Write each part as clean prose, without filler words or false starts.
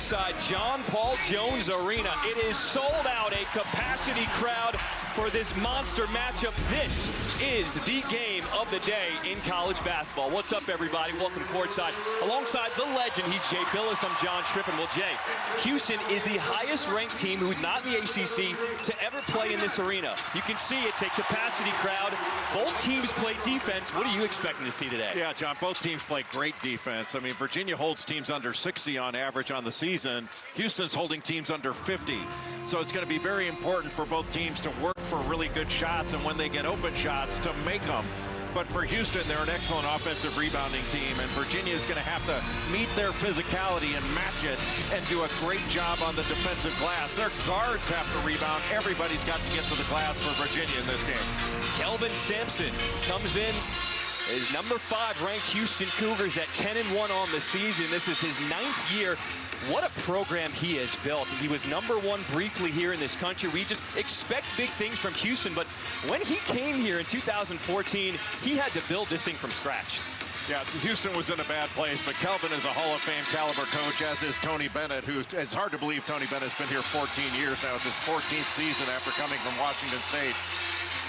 ringside John Paul Jones Arena. It is sold out, a capacity crowd for this monster matchup. This is the game of the day in college basketball. What's up, everybody? Welcome courtside. Alongside the legend, he's Jay Billis. I'm John Trippin. Well, Jay, Houston is the highest-ranked team who's not in the ACC to ever play in this arena. You can see it's a capacity crowd. Both teams play defense. What are you expecting to see today? Yeah, John, both teams play great defense. I mean, Virginia holds teams under 60 on average on the season. Houston's holding teams under 50. So it's going to be very important for both teams to work for really good shots, and when they get open shots, to make them. But for Houston, they're an excellent offensive rebounding team, and Virginia is going to have to meet their physicality and match it and do a great job on the defensive glass. Their guards have to rebound. Everybody's got to get to the glass for Virginia in this game. Kelvin Sampson comes in as number 5 ranked Houston Cougars at 10-1 on the season. This is his 9th year. What a program he has built. He was number 1 briefly here in this country. We just expect big things from Houston, but when he came here in 2014, he had to build this thing from scratch. Yeah, Houston was in a bad place, but Kelvin is a Hall of Fame caliber coach, as is Tony Bennett, it's hard to believe Tony Bennett's been here 14 years now. It's his 14th season after coming from Washington State.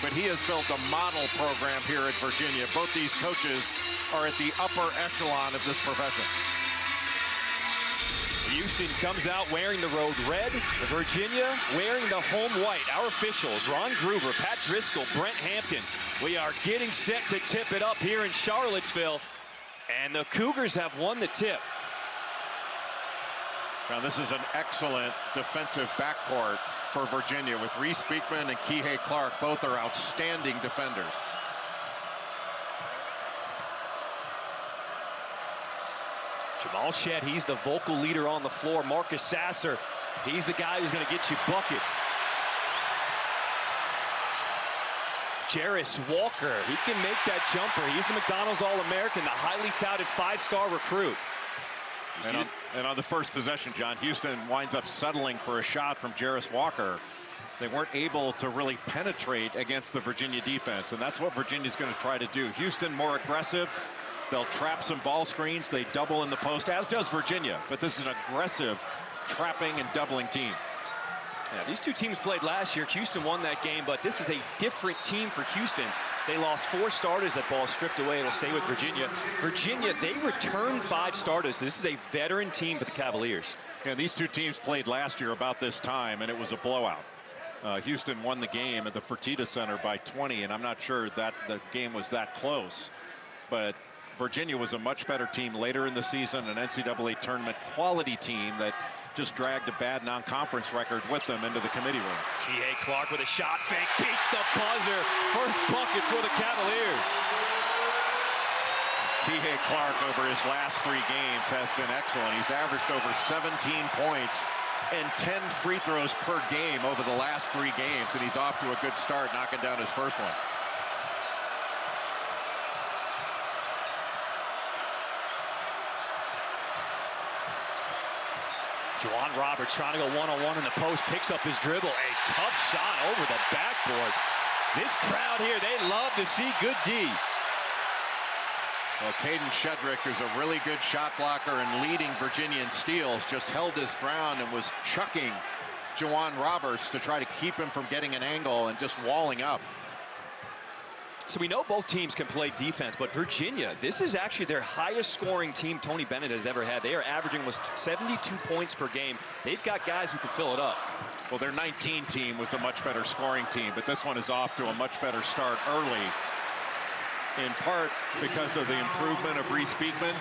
But he has built a model program here at Virginia. Both these coaches are at the upper echelon of this profession. Houston comes out wearing the road red, Virginia wearing the home white. Our officials, Ron Groover, Pat Driscoll, Brent Hampton. We are getting set to tip it up here in Charlottesville, and the Cougars have won the tip. Now this is an excellent defensive backcourt for Virginia with Reese Beekman and Kihei Clark. Both are outstanding defenders. Jamal Shedd, he's the vocal leader on the floor. Marcus Sasser, he's the guy who's going to get you buckets. Jarris Walker, he can make that jumper. He's the McDonald's All-American, the highly touted 5-star recruit. And on the first possession, John, Houston winds up settling for a shot from Jarris Walker. They weren't able to really penetrate against the Virginia defense, and that's what Virginia's going to try to do. Houston more aggressive. They'll trap some ball screens. They double in the post, as does Virginia. But this is an aggressive trapping and doubling team. Yeah, these two teams played last year. Houston won that game, but this is a different team for Houston. They lost 4 starters. That ball stripped away. It'll stay with Virginia. Virginia, they returned 5 starters. This is a veteran team for the Cavaliers. Yeah, these two teams played last year about this time, and it was a blowout. Houston won the game at the Fertitta Center by 20, and I'm not sure that the game was that close. But Virginia was a much better team later in the season, an NCAA tournament quality team that just dragged a bad non-conference record with them into the committee room. Kihei Clark with a shot fake, beats the buzzer. First bucket for the Cavaliers. Kihei Clark over his last 3 games has been excellent. He's averaged over 17 points and 10 free throws per game over the last 3 games, and he's off to a good start, knocking down his first one. Juwan Roberts trying to go one-on-one in the post, picks up his dribble. A tough shot over the backboard. This crowd here, they love to see good D. Well, Caden Shedrick, who's a really good shot blocker and leading Virginia in steals, just held his ground and was chucking Juwan Roberts to try to keep him from getting an angle and just walling up. So we know both teams can play defense, but Virginia, this is actually their highest scoring team Tony Bennett has ever had. They are averaging almost 72 points per game. They've got guys who can fill it up. Well, their 19 team was a much better scoring team, but this one is off to a much better start early, in part because of the improvement of Reese Beekman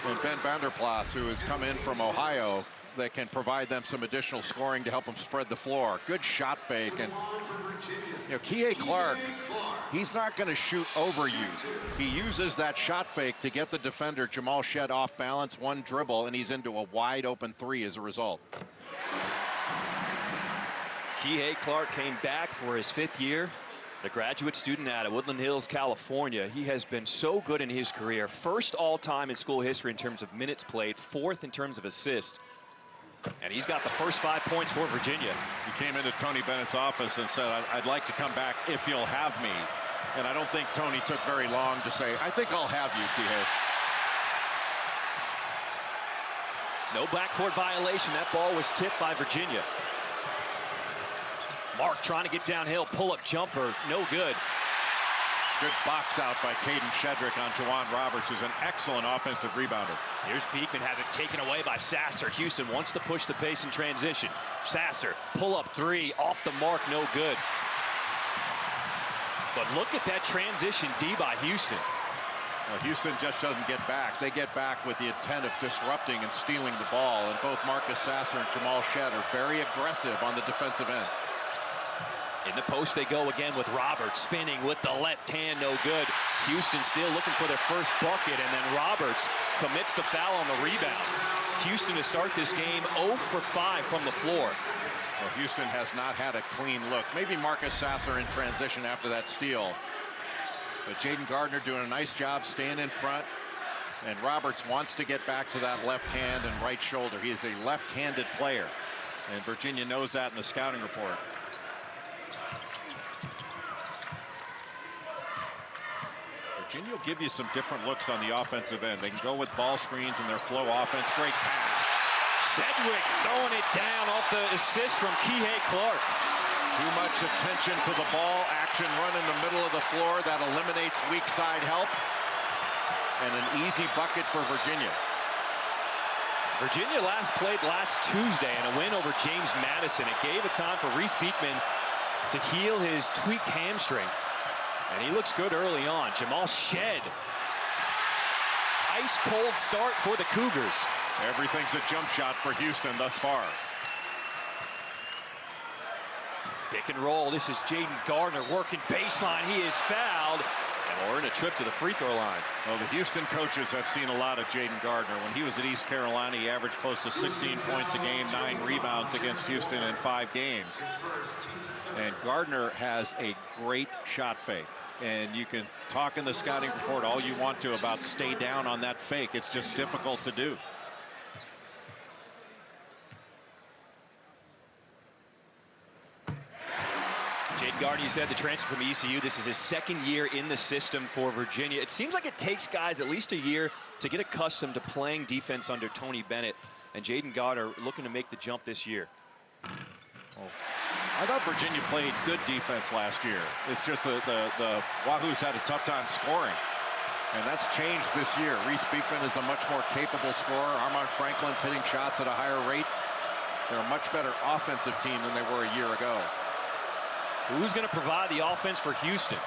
and Ben Vanderplas, who has come in from Ohio, that can provide them some additional scoring to help them spread the floor. Good shot fake, and you know, Kihei Clark, he's not going to shoot over you. He uses that shot fake to get the defender Jamal Shedd off balance, 1 dribble, and he's into a wide open 3 as a result. Kihei Clark came back for his 5th year. The graduate student out of Woodland Hills, California. He has been so good in his career. 1st all-time in school history in terms of minutes played, 4th in terms of assists. And he's got the first 5 points for Virginia. He came into Tony Bennett's office and said, I'd like to come back if you'll have me. And I don't think Tony took very long to say, I think I'll have you, Kihei. No backcourt violation. That ball was tipped by Virginia. Mark trying to get downhill, pull-up jumper, no good. Good box out by Caden Shedrick on Juwan Roberts, who's an excellent offensive rebounder. Here's Beekman, has it taken away by Sasser. Houston wants to push the pace in transition. Sasser, pull-up three, off the mark, no good. But look at that transition D by Houston. Well, Houston just doesn't get back. They get back with the intent of disrupting and stealing the ball. And both Marcus Sasser and Jamal Shed are very aggressive on the defensive end. In the post they go again with Roberts spinning with the left hand, no good. Houston still looking for their first bucket, and then Roberts commits the foul on the rebound. Houston to start this game 0 for 5 from the floor. Well, Houston has not had a clean look. Maybe Marcus Sasser in transition after that steal. But Jaden Gardner doing a nice job staying in front. And Roberts wants to get back to that left hand and right shoulder. He is a left-handed player. And Virginia knows that in the scouting report. Virginia will give you some different looks on the offensive end. They can go with ball screens and their flow offense. Great pass. Sedgwick throwing it down off the assist from Kihei Clark. Too much attention to the ball. Action run in the middle of the floor. That eliminates weak side help. And an easy bucket for Virginia. Virginia played last Tuesday in a win over James Madison. It gave a time for Reese Beekman to heal his tweaked hamstring. And he looks good early on. Jamal Shed. Ice cold start for the Cougars. Everything's a jump shot for Houston thus far. Pick and roll. This is Jaden Gardner working baseline. He is fouled. And we're in a trip to the free throw line. Well, the Houston coaches have seen a lot of Jaden Gardner. When he was at East Carolina, he averaged close to 16 points a game, 9 rebounds against Houston in 5 games. And Gardner has a great shot fake. And you can talk in the scouting report all you want to about stay down on that fake. It's just difficult to do. Jaden Gardner, you said, the transfer from ECU. This is his 2nd year in the system for Virginia. It seems like it takes guys at least a year to get accustomed to playing defense under Tony Bennett. And Jaden Gardner looking to make the jump this year. Oh. I thought Virginia played good defense last year. It's just the Wahoos had a tough time scoring. And that's changed this year. Reese Beekman is a much more capable scorer. Armand Franklin's hitting shots at a higher rate. They're a much better offensive team than they were a year ago. Who's going to provide the offense for Houston?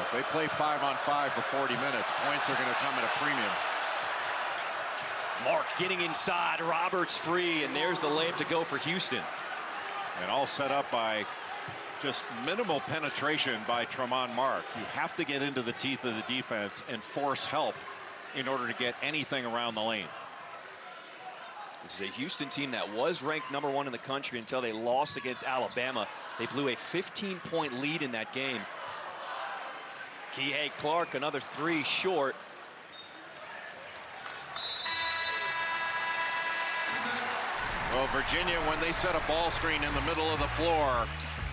If they play 5-on-5 for 40 minutes, points are going to come at a premium. Mark getting inside, Roberts free, and there's the layup to go for Houston. And all set up by just minimal penetration by Tremont Mark. You have to get into the teeth of the defense and force help in order to get anything around the lane. This is a Houston team that was ranked #1 in the country until they lost against Alabama. They blew a 15-point lead in that game. Kihei Clark, another 3 short. Well, Virginia, when they set a ball screen in the middle of the floor,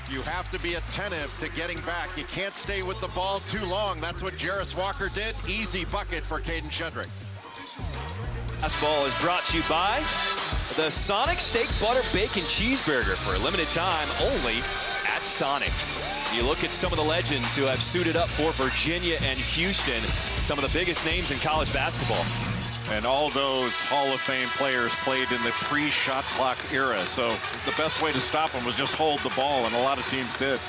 you have to be attentive to getting back. You can't stay with the ball too long. That's what Jarris Walker did. Easy bucket for Caden Shedrick. Basketball is brought to you by the Sonic Steak Butter Bacon Cheeseburger, for a limited time only at Sonic. You look at some of the legends who have suited up for Virginia and Houston, some of the biggest names in college basketball. And all those Hall of Fame players played in the pre-shot clock era. So the best way to stop them was just hold the ball, and a lot of teams did.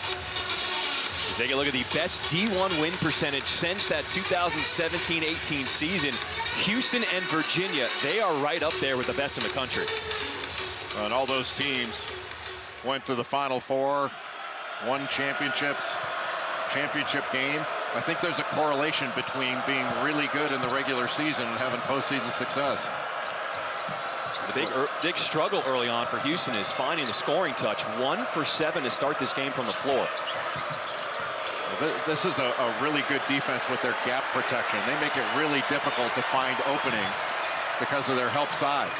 Take a look at the best D1 win percentage since that 2017-18 season. Houston and Virginia, they are right up there with the best in the country. And all those teams went to the Final Four, won championship game. I think there's a correlation between being really good in the regular season and having postseason success. The big struggle early on for Houston is finding the scoring touch. 1 for 7 to start this game from the floor. This is a really good defense with their gap protection. They make it really difficult to find openings because of their help side.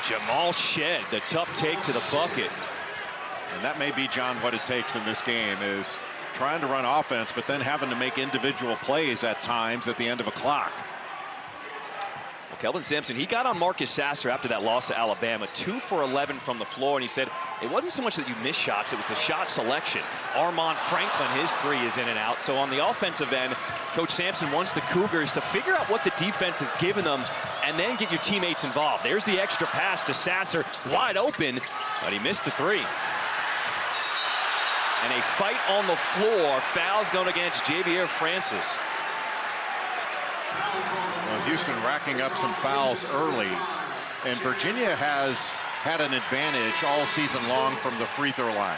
Jamal Shed, the tough take to the bucket. And that may be, John, what it takes in this game is trying to run offense, but then having to make individual plays at times at the end of a clock. Well, Kelvin Sampson, he got on Marcus Sasser after that loss to Alabama. 2 for 11 from the floor, and he said it wasn't so much that you missed shots, it was the shot selection. Armand Franklin, his 3 is in and out. So on the offensive end, Coach Sampson wants the Cougars to figure out what the defense is giving them and then get your teammates involved. There's the extra pass to Sasser, wide open, but he missed the 3. And a fight on the floor, fouls going against Javier Francis. Well, Houston racking up some fouls early, and Virginia has had an advantage all season long from the free throw line.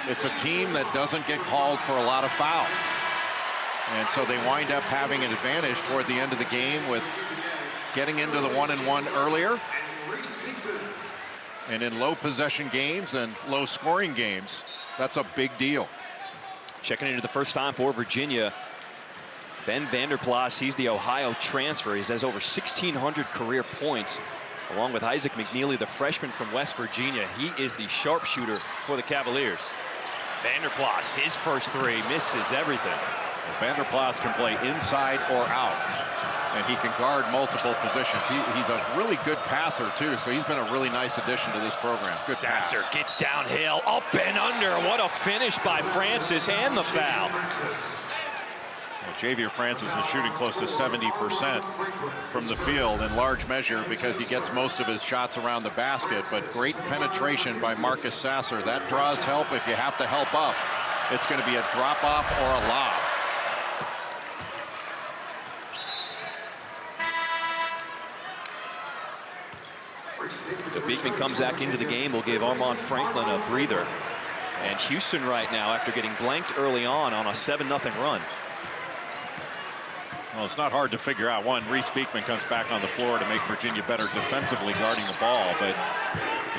It's a team that doesn't get called for a lot of fouls, and so they wind up having an advantage toward the end of the game with getting into the 1-and-1 earlier. And in low possession games and low scoring games, that's a big deal. Checking into the first time for Virginia, Ben Vanderplas. He's the Ohio transfer. He has over 1,600 career points, along with Isaac McNeely, the freshman from West Virginia. He is the sharpshooter for the Cavaliers. Vanderplas, his first 3, misses everything. Vanderplas can play inside or out, and he can guard multiple positions. He's a really good passer, too, so he's been a really nice addition to this program. Good Sasser pass. gets downhill, up and under. What a finish by Francis, and the foul. Well, Javier Francis is shooting close to 70% from the field, in large measure because he gets most of his shots around the basket, but great penetration by Marcus Sasser. That draws help. If you have to help up, it's going to be a drop-off or a lob. So Beekman comes back into the game. Will give Armand Franklin a breather. And Houston right now, after getting blanked early on a 7-0 run. Well, it's not hard to figure out. One, Reese Beekman comes back on the floor to make Virginia better defensively guarding the ball. But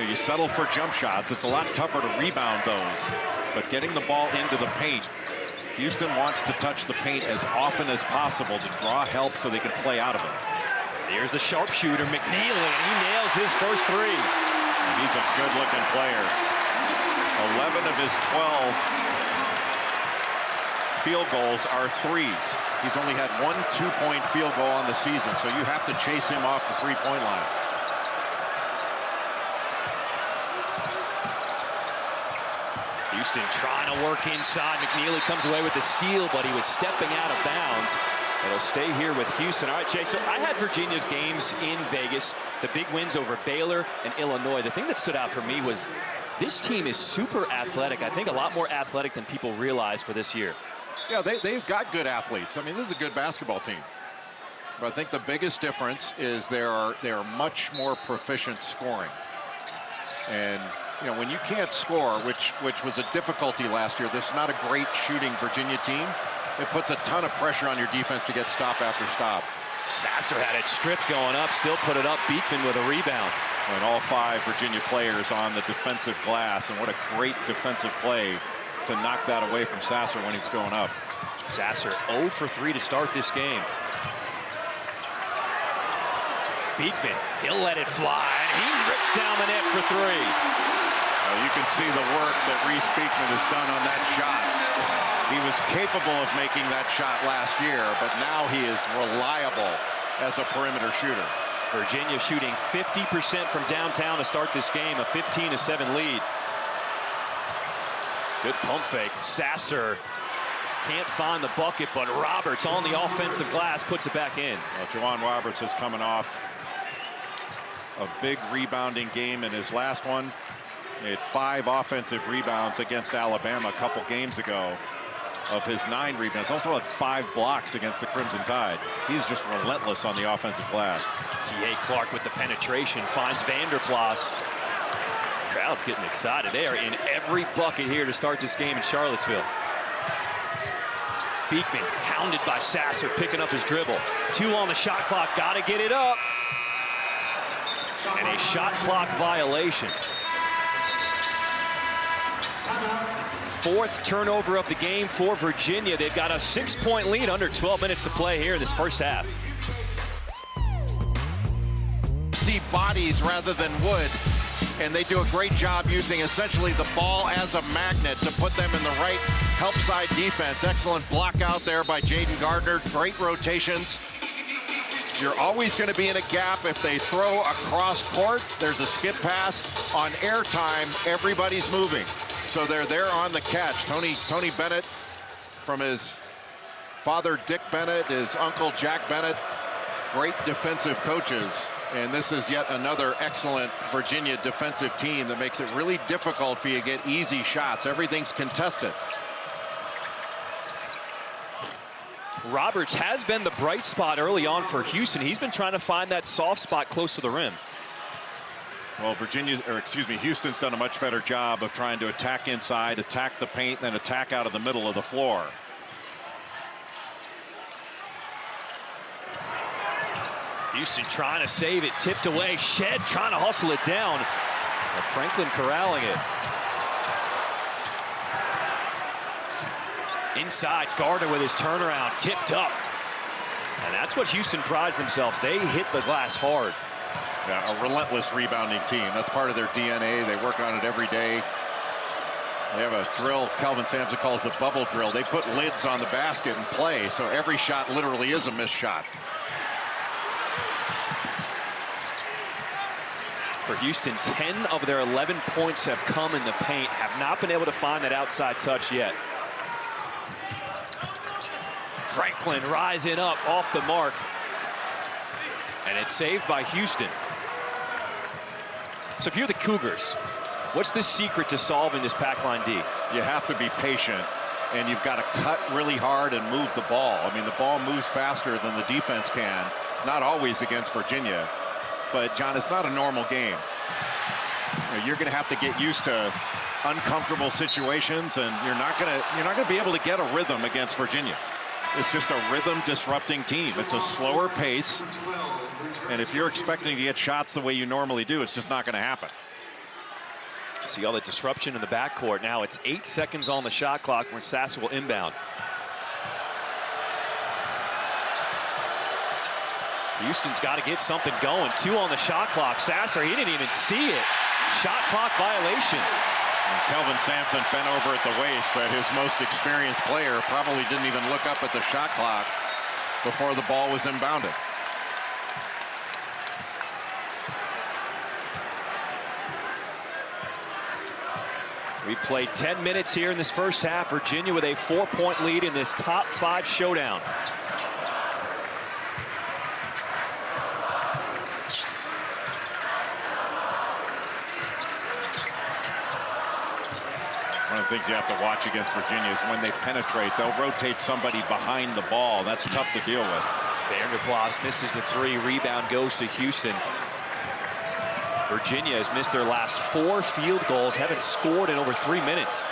you settle for jump shots. It's a lot tougher to rebound those. But getting the ball into the paint, Houston wants to touch the paint as often as possible to draw help so they can play out of it. Here's the sharpshooter, McNeely, and he nails his first 3. And he's a good-looking player. 11 of his 12 field goals are 3s. He's only had 1 2-point field goal on the season, so you have to chase him off the 3-point line. Houston trying to work inside. McNeely comes away with the steal, but he was stepping out of bounds. It'll stay here with Houston. All right, Jay, so I had Virginia's games in Vegas, the big wins over Baylor and Illinois. The thing that stood out for me was this team is super athletic. I think a lot more athletic than people realize for this year. Yeah, they've got good athletes. I mean, this is a good basketball team. But I think the biggest difference is they are much more proficient scoring. And, you know, when you can't score, which was a difficulty last year, this is not a great shooting Virginia team. It puts a ton of pressure on your defense to get stop after stop. Sasser had it stripped going up, still put it up. Beekman with a rebound. And all 5 Virginia players on the defensive glass, and what a great defensive play to knock that away from Sasser when he was going up. Sasser 0 for 3 to start this game. Beekman, he'll let it fly, and he rips down the net for 3. Well, you can see the work that Reese Beekman has done on that shot. He was capable of making that shot last year, but now he is reliable as a perimeter shooter. Virginia shooting 50% from downtown to start this game, a 15-7 lead. Good pump fake. Sasser can't find the bucket, but Roberts on the offensive glass puts it back in. Well, Juwan Roberts is coming off a big rebounding game in his last one. He had 5 offensive rebounds against Alabama a couple games ago. Of his 9 rebounds, also had 5 blocks against the Crimson Tide. He's just relentless on the offensive glass. T.A. Clark with the penetration finds Vanderplas. Crowd's getting excited. They are in every bucket here to start this game in Charlottesville. Beekman hounded by Sasser, picking up his dribble. 2 on the shot clock, gotta get it up. And a shot clock violation. 4th turnover of the game for Virginia. They've got a 6-point lead under 12 minutes to play here in this first half. See bodies rather than wood, and they do a great job using essentially the ball as a magnet to put them in the right help side defense. Excellent block out there by Jaden Gardner. Great rotations. You're always going to be in a gap. If they throw across court, there's a skip pass. On airtime, everybody's moving. So they're there on the catch. Tony Bennett, from his father Dick Bennett, his uncle Jack Bennett, great defensive coaches. And this is yet another excellent Virginia defensive team that makes it really difficult for you to get easy shots. Everything's contested. Roberts has been the bright spot early on for Houston. He's been trying to find that soft spot close to the rim. Well, Houston's done a much better job of trying to attack inside, attack the paint, then attack out of the middle of the floor. Houston trying to save it, tipped away. Shed trying to hustle it down, but Franklin corralling it. Inside, Gardner with his turnaround, tipped up. And that's what Houston prides themselves. They hit the glass hard. Yeah, a relentless rebounding team. That's part of their DNA. They work on it every day. They have a drill Kelvin Sampson calls the bubble drill. They put lids on the basket and play, so every shot literally is a missed shot. For Houston, 10 of their 11 points have come in the paint, have not been able to find that outside touch yet. Franklin rising up off the mark. And it's saved by Houston. So if you're the Cougars, what's the secret to solving this pack line D? You have to be patient, and you've got to cut really hard and move the ball. I mean, the ball moves faster than the defense can. Not always against Virginia. But, John, it's not a normal game. You're going to have to get used to uncomfortable situations, and you're not going to be able to get a rhythm against Virginia. It's just a rhythm disrupting team. It's a slower pace, and if you're expecting to get shots the way you normally do, it's just not going to happen. See all the disruption in the backcourt. Now it's 8 seconds on the shot clock when Sasser will inbound. Houston's got to get something going. 2 on the shot clock. Sasser, he didn't even see it. Shot clock violation. And Kelvin Sampson bent over at the waist. That his most experienced player probably didn't even look up at the shot clock before the ball was inbounded. We played 10 minutes here in this first half. Virginia with a 4-point lead in this top 5 showdown. One of the things you have to watch against Virginia is when they penetrate, they'll rotate somebody behind the ball. That's tough to deal with. Vanderplas misses the 3. Rebound goes to Houston. Virginia has missed their last 4 field goals, haven't scored in over 3 minutes.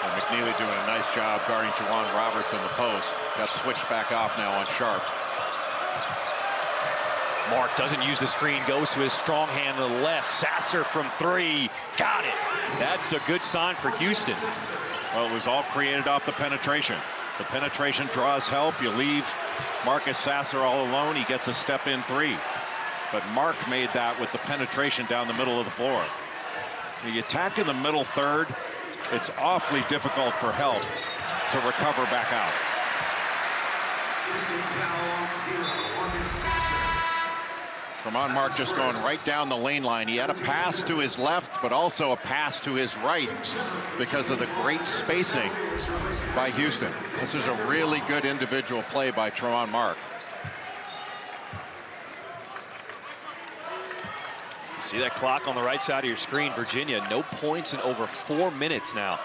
And McNeely doing a nice job guarding Juwan Roberts in the post. Got switched back off now on Sharp. Mark doesn't use the screen, goes to his strong hand to the left. Sasser from 3, got it. That's a good sign for Houston. Well, it was all created off the penetration. The penetration draws help. You leave Marcus Sasser all alone. He gets a step-in 3. But Mark made that with the penetration down the middle of the floor. The attack in the middle third, it's awfully difficult for help to recover back out. Tremont Mark just going right down the lane line. He had a pass to his left, but also a pass to his right because of the great spacing by Houston. This is a really good individual play by Tremont Mark. You see that clock on the right side of your screen. Virginia, no points in over 4 minutes now.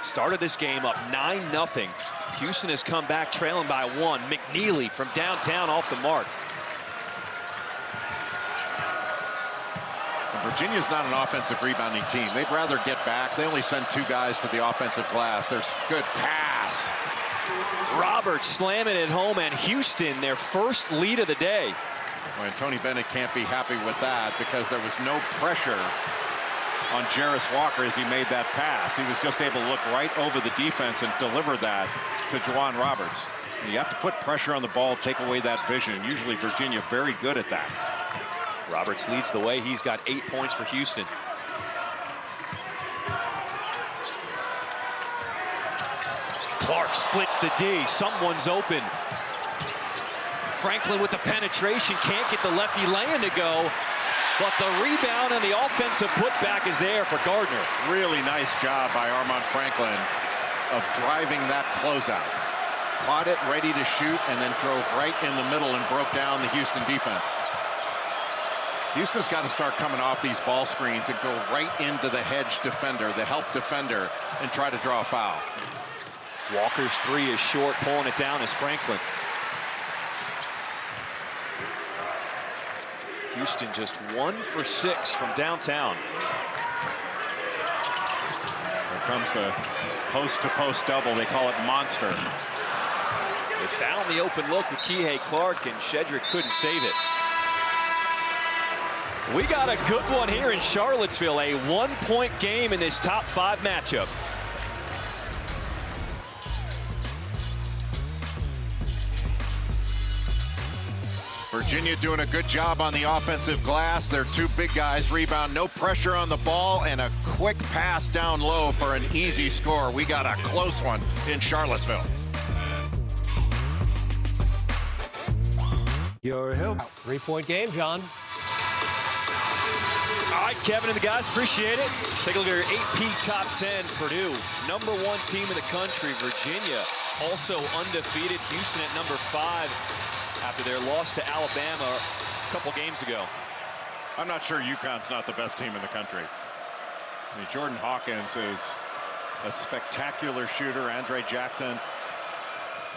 Started this game up 9-0. Houston has come back trailing by 1. McNeely from downtown off the mark. And Virginia's not an offensive rebounding team. They'd rather get back. They only send 2 guys to the offensive glass. There's good pass. Roberts slamming it home, and Houston their first lead of the day. Well, and Tony Bennett can't be happy with that because there was no pressure on Jarris Walker as he made that pass. He was just able to look right over the defense and deliver that to Juwan Roberts. And you have to put pressure on the ball, take away that vision. Usually Virginia very good at that. Roberts leads the way. He's got 8 points for Houston. Clark splits the D. Someone's open. Franklin with the penetration. Can't get the lefty laying to go. But the rebound and the offensive putback is there for Gardner. Really nice job by Armaan Franklin of driving that closeout. Caught it, ready to shoot, and then drove right in the middle and broke down the Houston defense. Houston's got to start coming off these ball screens and go right into the hedge defender, the help defender, and try to draw a foul. Walker's three is short, pulling it down is Franklin. Houston just 1 for 6 from downtown. Here comes the post-to-post double. They call it monster. They found the open look with Kihei Clark, and Shedrick couldn't save it. We got a good one here in Charlottesville, a 1-point game in this top 5 matchup. Virginia doing a good job on the offensive glass. Their two big guys rebound, no pressure on the ball, and a quick pass down low for an easy score. We got a close one in Charlottesville. Your help. 3-point game, John. All right, Kevin and the guys, appreciate it. Take a look at your AP top 10. Purdue, #1 team in the country. Virginia, also undefeated. Houston at #5 after their loss to Alabama a couple games ago. I'm not sure UConn's not the best team in the country. I mean, Jordan Hawkins is a spectacular shooter. Andre Jackson,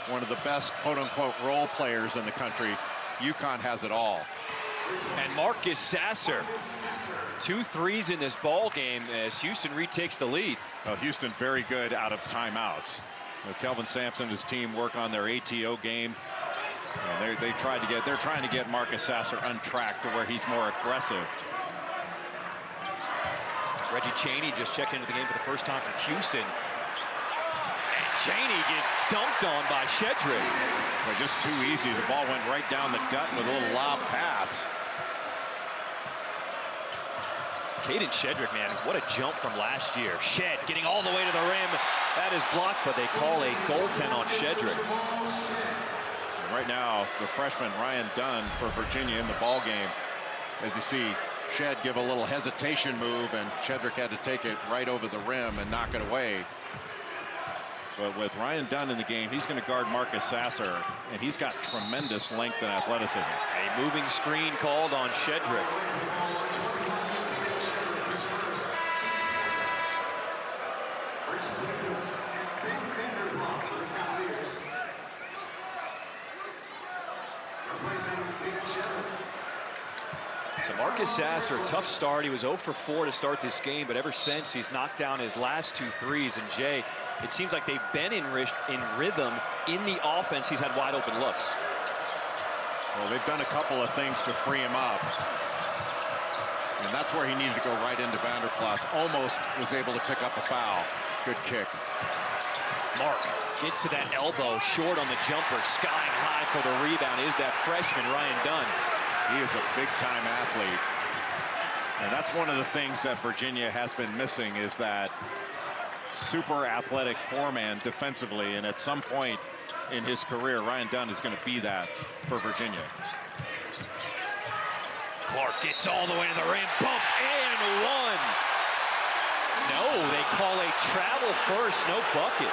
one of the best quote-unquote role players in the country. UConn has it all. And Marcus Sasser, 2 threes in this ball game as Houston retakes the lead. Well, Houston very good out of timeouts. Kelvin Sampson and his team work on their ATO game. And they're trying to get Marcus Sasser untracked to where he's more aggressive. Reggie Chaney just checked into the game for the first time for Houston. And Chaney gets dunked on by Shedrick. Well, just too easy. The ball went right down the gut with a little lob pass. Caden Shedrick, man, what a jump from last year. Shed getting all the way to the rim. That is blocked, but they call a goaltend on Shedrick. Right now, the freshman Ryan Dunn for Virginia in the ball game. As you see, Shed give a little hesitation move, and Shedrick had to take it right over the rim and knock it away. But with Ryan Dunn in the game, he's going to guard Marcus Sasser, and he's got tremendous length and athleticism. A moving screen called on Shedrick. So Marcus Sasser, tough start. He was 0 for 4 to start this game, but ever since he's knocked down his last 2 threes. And Jay, it seems like they've been in rhythm in the offense. He's had wide open looks. Well, they've done a couple of things to free him up. And that's where he needed to go right into Vanderplas. Almost was able to pick up a foul. Good kick. Mark gets to that elbow, short on the jumper, skying high for the rebound is that freshman Ryan Dunn. He is a big-time athlete. And that's one of the things that Virginia has been missing, is that super athletic four-man defensively. And at some point in his career, Ryan Dunn is going to be that for Virginia. Clark gets all the way to the rim, bumped and one. No, they call a travel first, no bucket.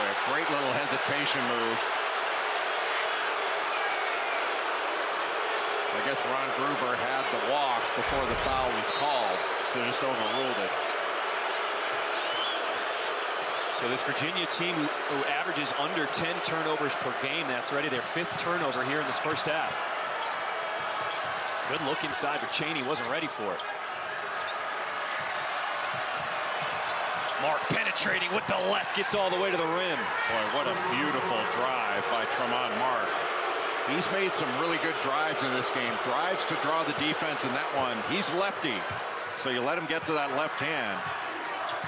A great little hesitation move. I guess Ron Gruver had the walk before the foul was called, so just overruled it. So this Virginia team who averages under 10 turnovers per game, that's already their 5th turnover here in this first half. Good look inside, but Chaney wasn't ready for it. Mark penetrating with the left, gets all the way to the rim. Boy, what a beautiful drive by Tremont Mark. He's made some really good drives in this game. Drives to draw the defense in that one. He's lefty, so you let him get to that left hand.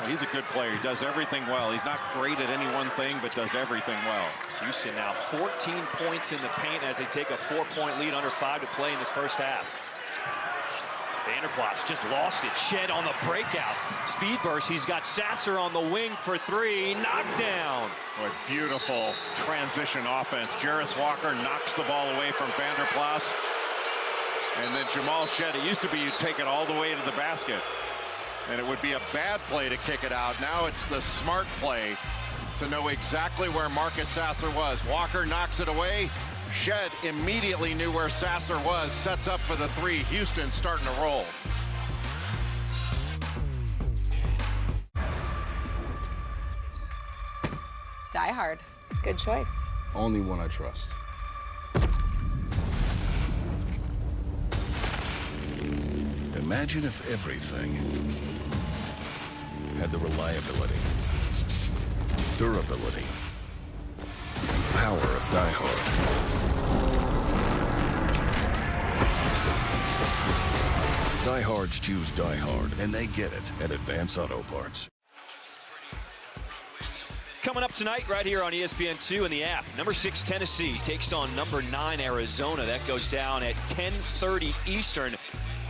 Well, he's a good player. He does everything well. He's not great at any one thing, but does everything well. Houston now 14 points in the paint as they take a 4-point lead, under 5 to play in this first half. Vanderplas just lost it. Shed on the breakout. Speed burst. He's got Sasser on the wing for three. Knockdown. What beautiful transition offense. Jarris Walker knocks the ball away from Vanderplas. And then Jamal Shed. It used to be you'd take it all the way to the basket. And it would be a bad play to kick it out. Now it's the smart play to know exactly where Marcus Sasser was. Walker knocks it away. Shed immediately knew where Sasser was, sets up for the three. Houston starting to roll. Die Hard. Good choice. Only one I trust. Imagine if everything had the reliability, durability, and power of Die Hard. Die Hards choose Die Hard, and they get it at Advance Auto Parts. Coming up tonight right here on ESPN2 and the app, number 6 Tennessee takes on number 9 Arizona. That goes down at 10:30 Eastern.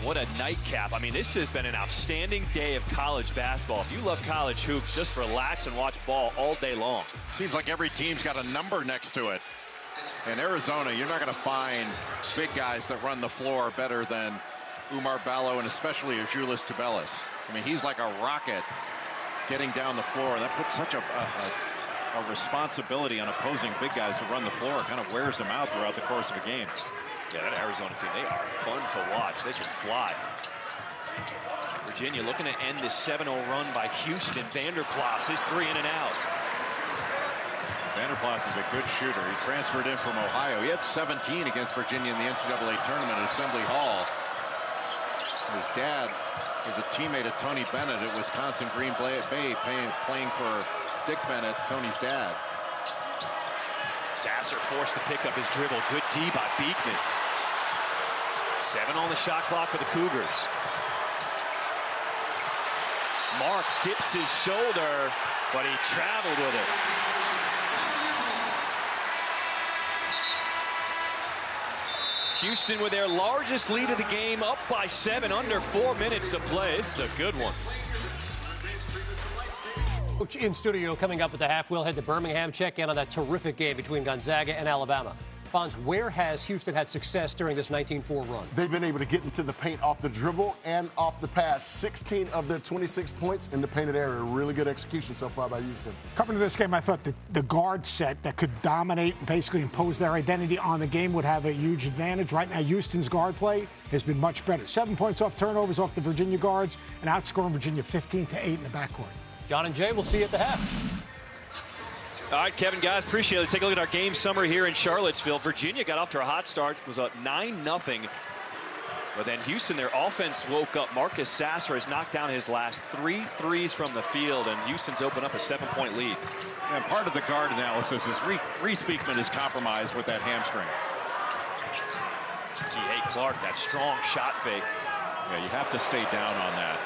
What a nightcap. I mean, this has been an outstanding day of college basketball. If you love college hoops, just relax and watch ball all day long. Seems like every team's got a number next to it. In Arizona, you're not going to find big guys that run the floor better than Umar Ballo and especially Azuolas Tubelis. I mean, he's like a rocket getting down the floor. That puts such a responsibility on opposing big guys to run the floor. It kind of wears them out throughout the course of a game. Yeah, that Arizona team, they are fun to watch. They can fly. Virginia looking to end this 7-0 run by Houston. Vanderplas, his three in and out. Vanderplas is a good shooter. He transferred in from Ohio. He had 17 against Virginia in the NCAA tournament at Assembly Hall. His dad was a teammate of Tony Bennett at Wisconsin Green Bay, playing for Dick Bennett, Tony's dad. Sasser forced to pick up his dribble. Good D by Beekman. 7 on the shot clock for the Cougars. Mark dips his shoulder, but he traveled with it. Houston with their largest lead of the game, up by 7, under 4 minutes to play. This is a good one. Coach in studio coming up at the half. We'll head to Birmingham, check in on that terrific game between Gonzaga and Alabama. Fonz, where has Houston had success during this 19-4 run? They've been able to get into the paint off the dribble and off the pass. 16 of their 26 points in the painted area. Really good execution so far by Houston. Coming to this game, I thought that the guard set that could dominate and basically impose their identity on the game would have a huge advantage. Right now, Houston's guard play has been much better. 7 points off turnovers off the Virginia guards and outscoring Virginia 15-8 in the backcourt. John and Jay, we'll see you at the half. All right, Kevin, guys, appreciate it. Let's take a look at our game summary here in Charlottesville. Virginia got off to a hot start, was up 9-0. But then Houston, their offense woke up. Marcus Sasser has knocked down his last 3 threes from the field, and Houston's opened up a 7-point lead. And part of the guard analysis is Reese Beekman is compromised with that hamstring. G.A. Clark, that strong shot fake. Yeah, you have to stay down on that.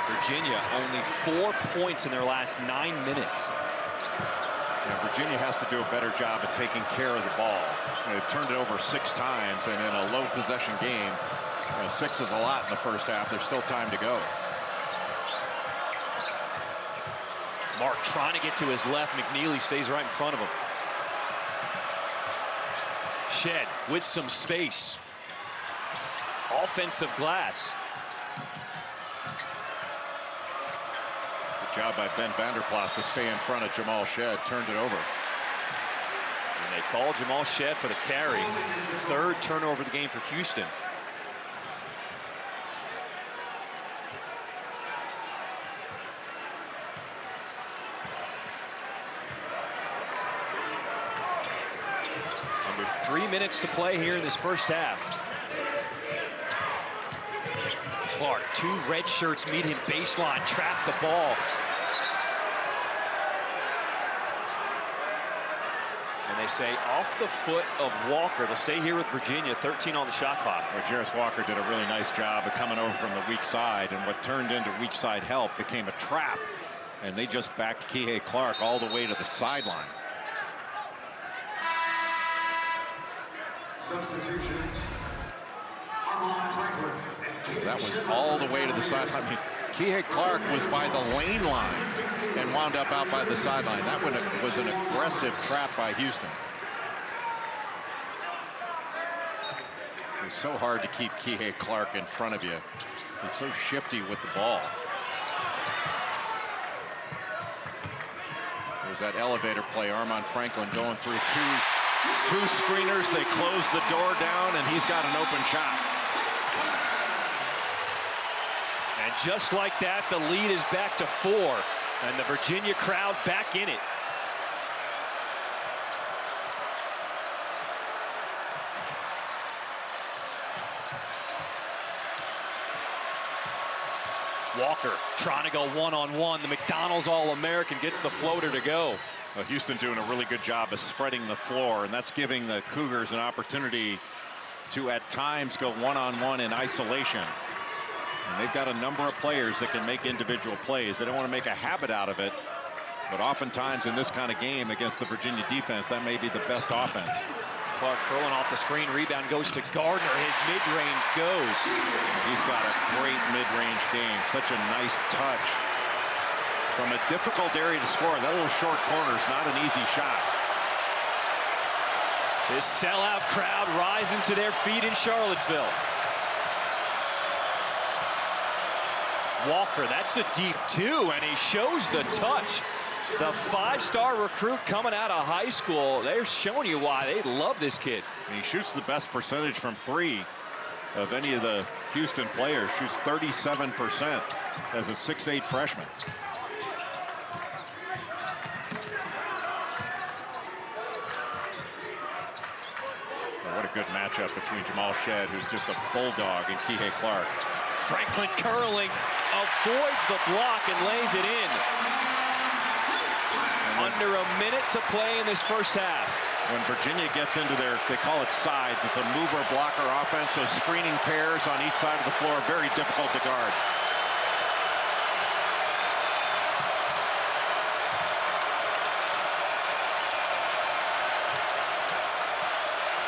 Virginia only 4 points in their last 9 minutes. Yeah, Virginia has to do a better job of taking care of the ball. They've turned it over 6 times, and in a low possession game, 6 is a lot in the first half. There's still time to go. Mark trying to get to his left. McNeely stays right in front of him. Shed with some space. Offensive glass. Good job by Ben Vanderplas to stay in front of Jamal Shed. Turned it over. And they call Jamal Shed for the carry. 3rd turnover of the game for Houston. Under 3 minutes to play here in this first half. Clark, 2 red shirts meet him baseline, trap the ball. And they say off the foot of Walker. They'll stay here with Virginia, 13 on the shot clock. Well, Jarris Walker did a really nice job of coming over from the weak side, and what turned into weak side help became a trap. And they just backed G.A. Clark all the way to the sideline. Substitution. that was all the way to the sideline. I mean, Kihei Clark was by the lane line and wound up out by the sideline. That one was an aggressive trap by Houston. It's so hard to keep Kihei Clark in front of you. He's so shifty with the ball. There's that elevator play. Armand Franklin going through two screeners. They close the door down, and he's got an open shot. And just like that, the lead is back to 4, and the Virginia crowd back in it. Walker trying to go one-on-one. The McDonald's All-American gets the floater to go. Well, Houston doing a really good job of spreading the floor, and that's giving the Cougars an opportunity to at times go one-on-one in isolation. And they've got a number of players that can make individual plays. They don't want to make a habit out of it, but oftentimes in this kind of game against the Virginia defense, that may be the best offense. Clark curling off the screen, rebound goes to Gardner. His mid-range goes. He's got a great mid-range game. Such a nice touch. From a difficult area to score, that little short corner is not an easy shot. This sellout crowd rising to their feet in Charlottesville. Walker, that's a deep 2, and he shows the touch. The 5-star recruit coming out of high school, they're showing you why they love this kid. And he shoots the best percentage from 3 of any of the Houston players. Shoots 37% as a 6'8" freshman. Oh, what a good matchup between Jamal Shedd, who's just a bulldog, and Kihei Clark. Franklin curling, avoids the block and lays it in. Under a minute to play in this first half. When Virginia gets into their, they call it sides, it's a mover blocker offense, so screening pairs on each side of the floor, very difficult to guard.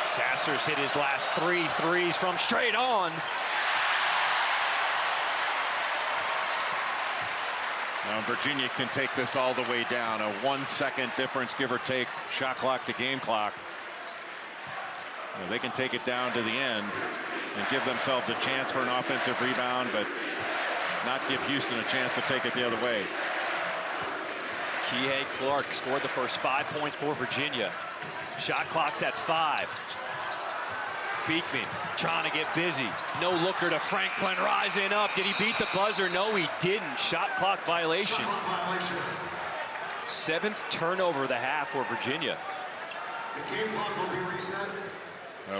Sasser's hit his last 3 threes from straight on. Now Virginia can take this all the way down. A 1-second difference, give or take, shot clock to game clock. They can take it down to the end and give themselves a chance for an offensive rebound, but not give Houston a chance to take it the other way. Kihei Clark scored the first 5 points for Virginia. Shot clock's at 5. Beekman trying to get busy. No looker to Franklin, rising up. Did he beat the buzzer? No, he didn't. Shot clock violation. 7th turnover of the half for Virginia.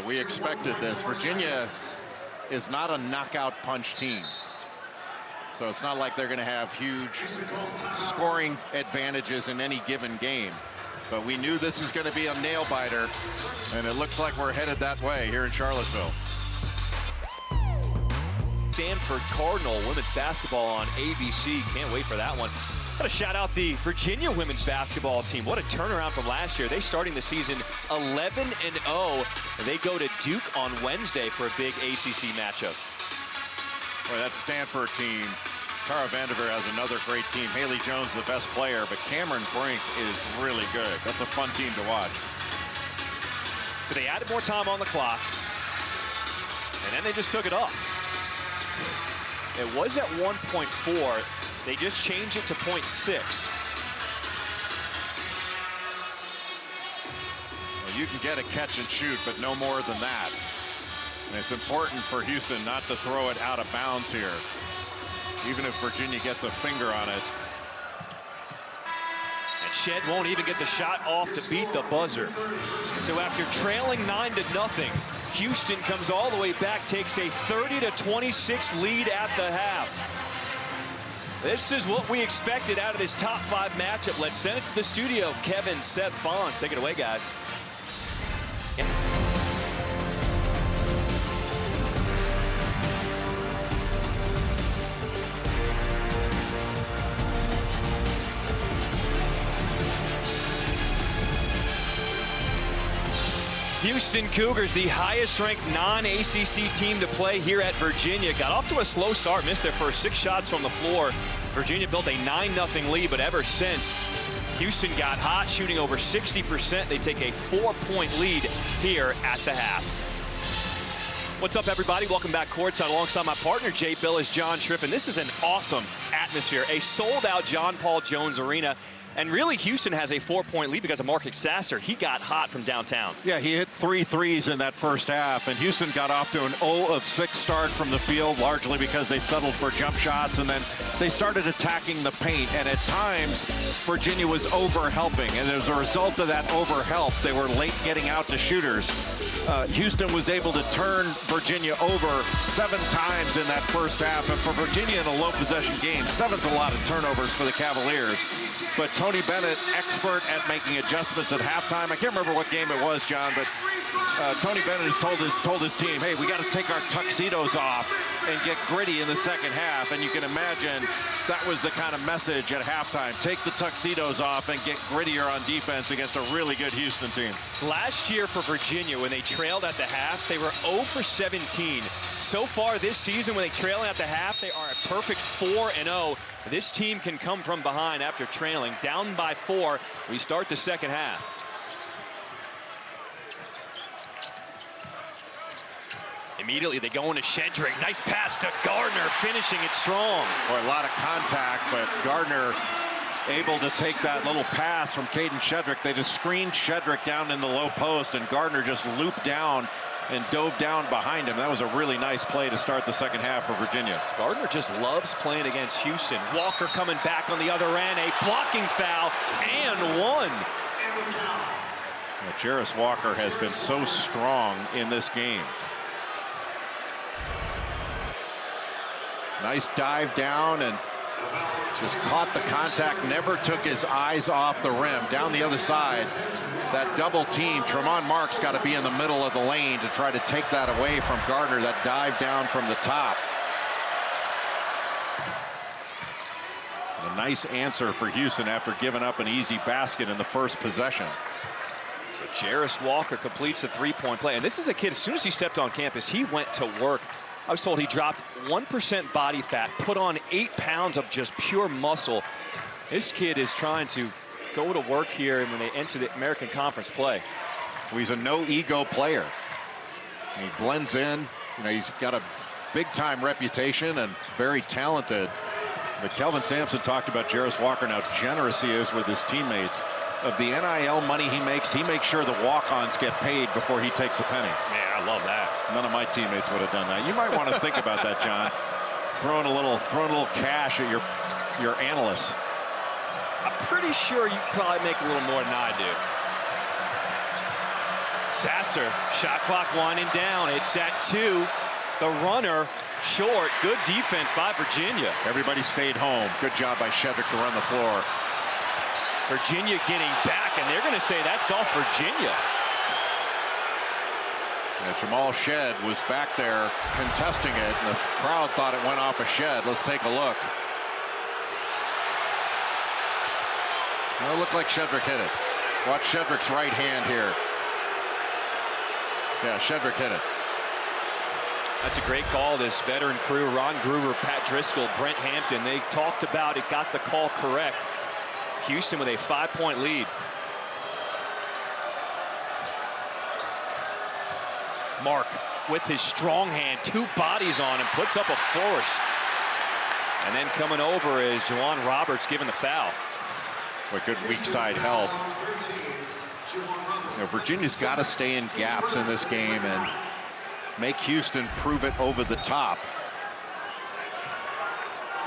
We expected this. Virginia is not a knockout punch team. So it's not like they're going to have huge scoring advantages in any given game. But we knew this is going to be a nail-biter, and it looks like we're headed that way here in Charlottesville. Stanford Cardinal women's basketball on ABC. Can't wait for that one. Got to shout out the Virginia women's basketball team. What a turnaround from last year. They starting the season 11-0. They go to Duke on Wednesday for a big ACC matchup. Boy, that Stanford team. Tara Vanderveer has another great team. Haley Jones, the best player, but Cameron Brink is really good. That's a fun team to watch. So they added more time on the clock, and then they just took it off. It was at 1.4. They just changed it to 0.6. Well, you can get a catch and shoot, but no more than that. And it's important for Houston not to throw it out of bounds here, even if Virginia gets a finger on it. And Shedd won't even get the shot off to beat the buzzer. So after trailing 9-0, Houston comes all the way back, takes a 30-26 lead at the half. This is what we expected out of this top 5 matchup. Let's send it to the studio. Kevin, Seth, Fonz, take it away, guys. Yeah. Houston Cougars, the highest-ranked non-ACC team to play here at Virginia, got off to a slow start, missed their first 6 shots from the floor. Virginia built a 9-0 lead, but ever since, Houston got hot, shooting over 60%. They take a 4-point lead here at the half. What's up, everybody? Welcome back courtside alongside my partner, Jay Billis, John Triff, and this is an awesome atmosphere. A sold-out John Paul Jones Arena. And really, Houston has a 4-point lead because of Marcus Sasser. He got hot from downtown. Yeah, he hit 3 threes in that first half, and Houston got off to an 0 of 6 start from the field, largely because they settled for jump shots, and then they started attacking the paint, and at times, Virginia was over-helping, and as a result of that over-help, they were late getting out to shooters. Houston was able to turn Virginia over 7 times in that first half, and for Virginia in a low-possession game, 7's a lot of turnovers for the Cavaliers. But Tony Bennett, expert at making adjustments at halftime. I can't remember what game it was, John, but Tony Bennett has told his team, hey, we got to take our tuxedos off and get gritty in the second half. And you can imagine that was the kind of message at halftime. Take the tuxedos off and get grittier on defense against a really good Houston team. Last year for Virginia, when they trailed at the half, they were 0 for 17. So far this season, when they trail at the half, they are a perfect 4-0. This team can come from behind after trailing, down by 4. We start the second half. Immediately they go into Shedrick. Nice pass to Gardner, finishing it strong. Boy, a lot of contact, but Gardner able to take that little pass from Caden Shedrick. They just screened Shedrick down in the low post, and Gardner just looped down and dove down behind him. That was a really nice play to start the second half for Virginia. Gardner just loves playing against Houston. Walker coming back on the other end, a blocking foul, and 1. Well, Jarris Walker has been so strong in this game. Nice dive down and just caught the contact, never took his eyes off the rim. Down the other side, that double team, Tremont Marks got to be in the middle of the lane to try to take that away from Gardner, that dive down from the top. A nice answer for Houston after giving up an easy basket in the first possession. So Jarris Walker completes the 3-point play. And this is a kid, as soon as he stepped on campus, he went to work. I was told he dropped 1% body fat, put on 8 pounds of just pure muscle. This kid is trying to go to work here when they enter the American Conference play. Well, he's a no-ego player. He blends in. You know, he's got a big-time reputation and very talented. But Kelvin Sampson talked about Jarris Walker and how generous he is with his teammates. Of the NIL money he makes sure the walk-ons get paid before he takes a penny. Yeah, I love that. None of my teammates would have done that. You might want to think about that, John. Throwing a little cash at your analysts. I'm pretty sure you probably make a little more than I do. Sasser, shot clock winding down. It's at 2. The runner short. Good defense by Virginia. Everybody stayed home. Good job by Shedrick to run the floor. Virginia getting back, and they're going to say that's off Virginia. Yeah, Jamal Shed was back there contesting it, and the crowd thought it went off a Shed. Let's take a look. Well, it looked like Shedrick hit it. Watch Shedrick's right hand here. Yeah, Shedrick hit it. That's a great call. This veteran crew, Ron Groover, Pat Driscoll, Brent Hampton, they talked about it, got the call correct. Houston with a 5-point lead. Mark with his strong hand, 2 bodies on him, puts up a force. And then coming over is Juwan Roberts giving the foul. What good weak side help. You know, Virginia's got to stay in gaps in this game and make Houston prove it over the top.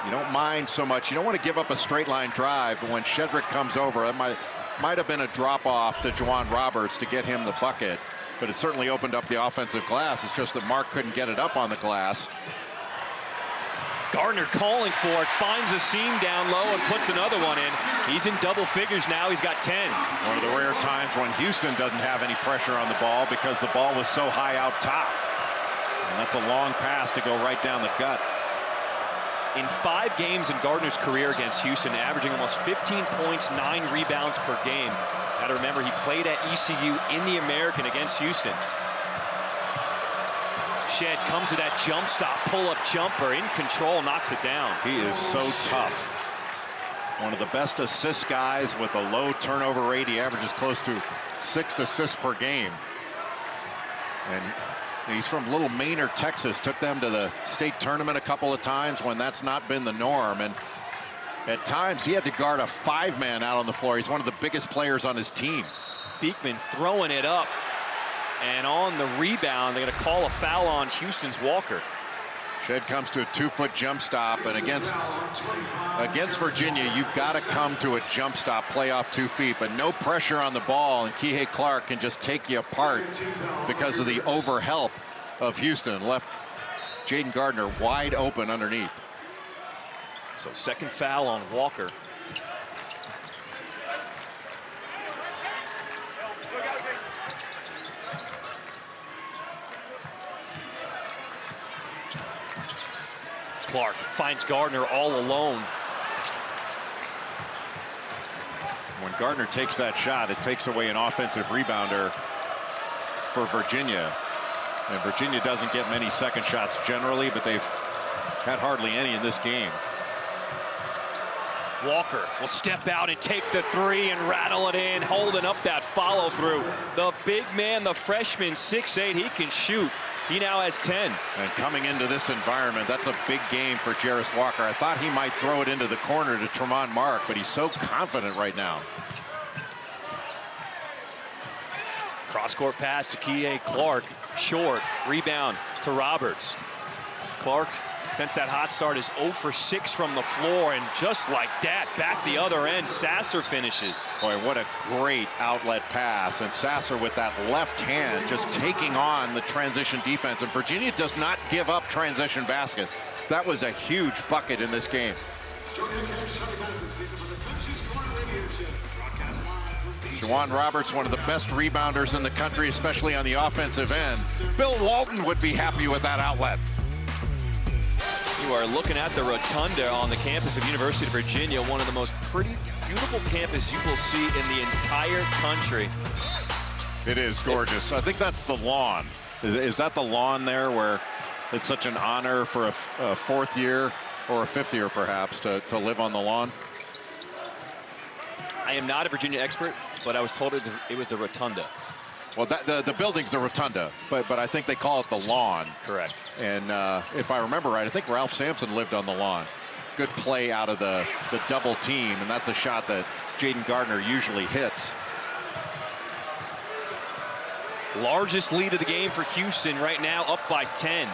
You don't mind so much. You don't want to give up a straight line drive, but when Shedrick comes over, it might have been a drop off to Juwan Roberts to get him the bucket, but it certainly opened up the offensive glass. It's just that Mark couldn't get it up on the glass. Gardner calling for it, finds a seam down low and puts another one in. He's in double figures now. He's got 10. One of the rare times when Houston doesn't have any pressure on the ball because the ball was so high out top. And that's a long pass to go right down the gut. In 5 games in Gardner's career against Houston, averaging almost 15 points, 9 rebounds per game. Got to remember, he played at ECU in the American against Houston. Shed comes to that jump stop, pull-up jumper, in control, knocks it down. He is so tough. One of the best assist guys with a low turnover rate. He averages close to 6 assists per game. And he's from Little Manor, Texas. Took them to the state tournament a couple of times when that's not been the norm. And at times he had to guard a 5-man out on the floor. He's one of the biggest players on his team. Beekman throwing it up. And on the rebound, they're going to call a foul on Houston's Walker. Shed comes to a 2-foot jump stop, and against Virginia, you've got to come to a jump stop, play off 2 feet, but no pressure on the ball, and Kihei Clark can just take you apart because of the overhelp of Houston. Left Jaden Gardner wide open underneath. So second foul on Walker. Clark finds Gardner all alone. When Gardner takes that shot, it takes away an offensive rebounder for Virginia. And Virginia doesn't get many second shots generally, but they've had hardly any in this game. Walker will step out and take the 3 and rattle it in, holding up that follow through. The big man, the freshman, 6'8", he can shoot. He now has 10. And coming into this environment, that's a big game for Jarris Walker. I thought he might throw it into the corner to Tremont Mark, but he's so confident right now. Cross-court pass to Kihei Clark. Short. Rebound to Roberts. Clark, since that hot start, is 0 for 6 from the floor, and just like that, back the other end, Sasser finishes. Boy, what a great outlet pass, and Sasser with that left hand just taking on the transition defense, and Virginia does not give up transition baskets. That was a huge bucket in this game. Juwan Roberts, one of the best rebounders in the country, especially on the offensive end. Bill Walton would be happy with that outlet. You are looking at the rotunda on the campus of University of Virginia, one of the most pretty, beautiful campus you will see in the entire country. It is gorgeous. I think that's the lawn. Is that the lawn there where it's such an honor for a 4th year or a 5th year perhaps to live on the lawn? I am not a Virginia expert, but I was told it was the rotunda. Well, the building's the rotunda, but I think they call it the lawn. Correct. And if I remember right, I think Ralph Sampson lived on the lawn. Good play out of the double team, and that's a shot that Jaden Gardner usually hits. Largest lead of the game for Houston right now, up by 10.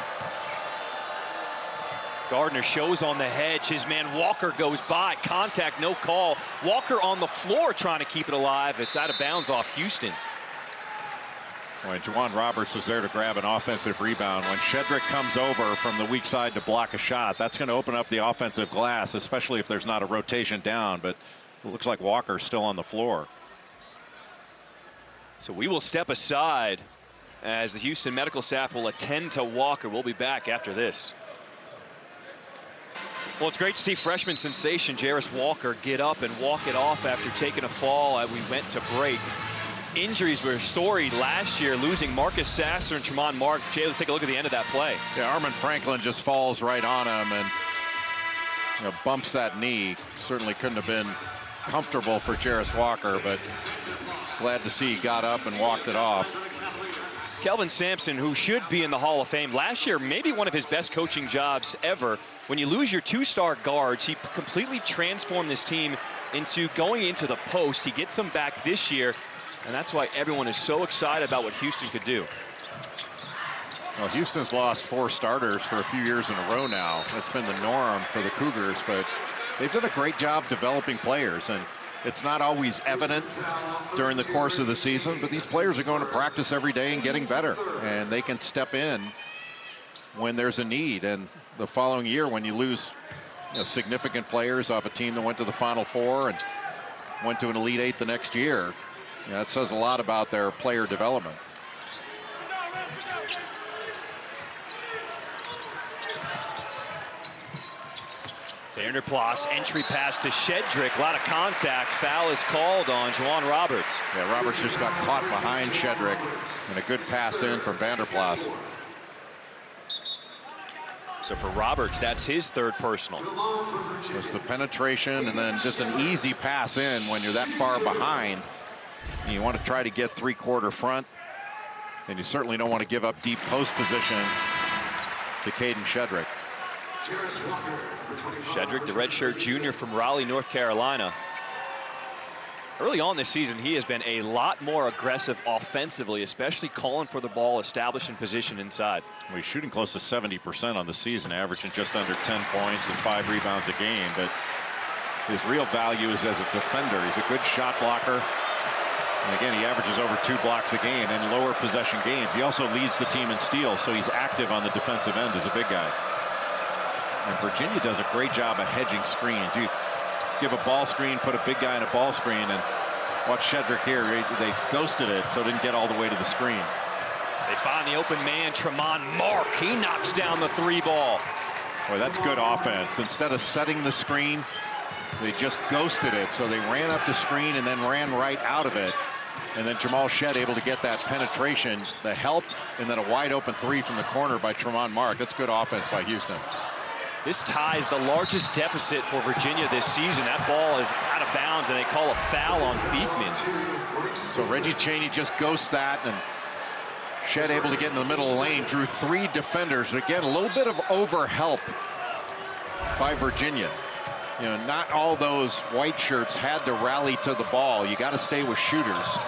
Gardner shows on the hedge. His man Walker goes by. Contact, no call. Walker on the floor trying to keep it alive. It's out of bounds off Houston. When Juwan Roberts was there to grab an offensive rebound, when Shedrick comes over from the weak side to block a shot, that's going to open up the offensive glass, especially if there's not a rotation down. But it looks like Walker's still on the floor. So we will step aside as the Houston medical staff will attend to Walker. We'll be back after this. Well, it's great to see freshman sensation Jarris Walker get up and walk it off after taking a fall as we went to break. Injuries were storied last year, losing Marcus Sasser and Tremont Mark. Jay, let's take a look at the end of that play. Yeah, Armin Franklin just falls right on him and bumps that knee. Certainly couldn't have been comfortable for Jarris Walker, but glad to see he got up and walked it off. Kelvin Sampson, who should be in the Hall of Fame, last year maybe one of his best coaching jobs ever. When you lose your 2-star guards, he completely transformed this team into going into the post. He gets them back this year, and that's why everyone is so excited about what Houston could do. Well, Houston's lost 4 starters for a few years in a row now. That's been the norm for the Cougars, but they've done a great job developing players, and it's not always evident during the course of the season, but these players are going to practice every day and getting better, and they can step in when there's a need. And the following year, when you lose significant players off a team that went to the Final Four and went to an Elite Eight the next year, that says a lot about their player development. Vanderplas, entry pass to Shedrick. A lot of contact. Foul is called on Juwan Roberts. Yeah, Roberts just got caught behind Shedrick. And a good pass in from Vanderplas. So for Roberts, that's his third personal. Just the penetration and then just an easy pass in when you're that far behind. And you want to try to get three-quarter front. And you certainly don't want to give up deep post position to Caden Shedrick. Shedrick, the redshirt junior from Raleigh, North Carolina. Early on this season, he has been a lot more aggressive offensively, especially calling for the ball, establishing position inside. Well, he's shooting close to 70% on the season, averaging just under 10 points and 5 rebounds a game. But his real value is as a defender. He's a good shot blocker. And again, he averages over 2 blocks a game in lower possession games. He also leads the team in steals, so he's active on the defensive end as a big guy. And Virginia does a great job of hedging screens. You give a ball screen, put a big guy in a ball screen, and watch Shedrick here. They ghosted it, so it didn't get all the way to the screen. They find the open man, Tremont Mark. He knocks down the 3 ball. Boy, that's good offense. Instead of setting the screen, they just ghosted it. So they ran up the screen and then ran right out of it. And then Jamal Shed able to get that penetration, the help, and then a wide open 3 from the corner by Tremont Mark. That's good offense by Houston. This ties the largest deficit for Virginia this season. That ball is out of bounds, and they call a foul on Beekman. So Reggie Chaney just ghosts that, and Shed able to get in the middle of the lane, drew 3 defenders. And again, a little bit of over-help by Virginia. You know, not all those white shirts had to rally to the ball. You got to stay with shooters.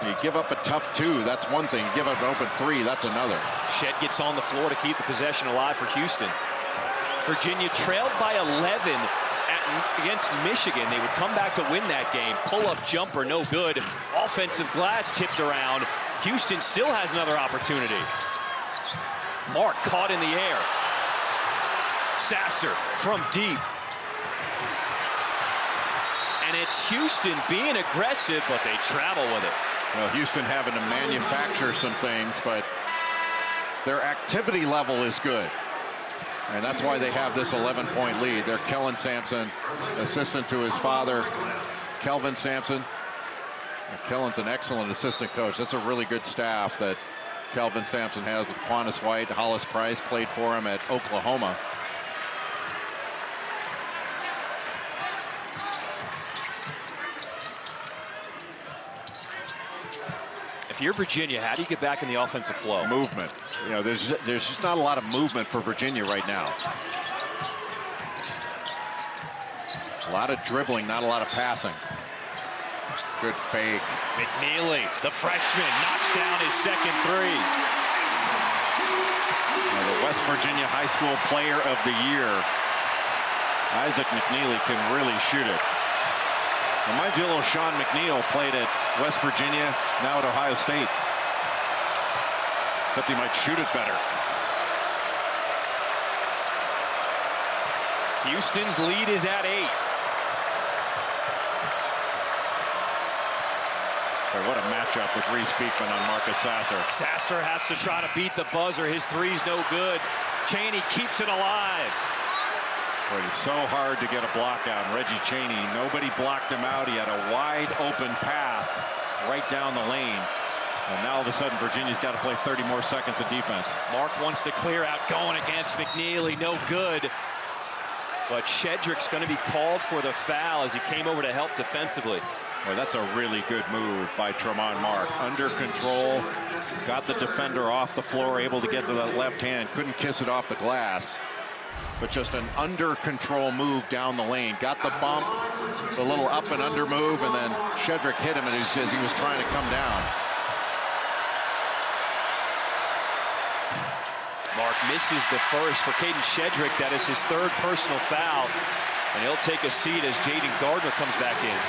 You give up a tough 2, that's one thing. You give up an open 3, that's another. Shed gets on the floor to keep the possession alive for Houston. Virginia trailed by 11 against Michigan. They would come back to win that game. Pull-up jumper, no good. Offensive glass tipped around. Houston still has another opportunity. Mark caught in the air. Sasser from deep. And it's Houston being aggressive, but they travel with it. Well, Houston having to manufacture some things, but their activity level is good. And that's why they have this 11-point lead. They're Kellen Sampson, assistant to his father, Kelvin Sampson. Kellen's an excellent assistant coach. That's a really good staff that Kelvin Sampson has with Quantas White. Hollis Price played for him at Oklahoma. If you're Virginia, how do you get back in the offensive flow? Movement. You know, there's just not a lot of movement for Virginia right now. A lot of dribbling, not a lot of passing. Good fake. McNeely, the freshman, knocks down his second 3. Now, the West Virginia High School Player of the Year, Isaac McNeely, can really shoot it. Reminds you a little Sean McNeil, played at West Virginia, now at Ohio State. Except he might shoot it better. Houston's lead is at 8. Boy, what a matchup with Reese Beekman on Marcus Sasser. Sasser has to try to beat the buzzer. His 3's no good. Chaney keeps it alive. Boy, it's so hard to get a block out. Reggie Chaney, nobody blocked him out. He had a wide open path right down the lane. And now all of a sudden, Virginia's got to play 30 more seconds of defense. Mark wants the clear out going against McNeely. No good. But Shedrick's going to be called for the foul as he came over to help defensively. Well, that's a really good move by Tremont Mark. Under control, got the defender off the floor, able to get to that left hand, couldn't kiss it off the glass. But just an under control move down the lane. Got the bump, the little up and under move, and then Shedrick hit him as he was trying to come down. Mark misses the first for Caden Shedrick. That is his 3rd personal foul. And he'll take a seat as Jaden Gardner comes back in.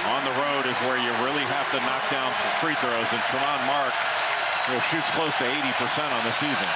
On the road is where you really have to knock down free throws, and Tremont Mark shoots close to 80% on the season.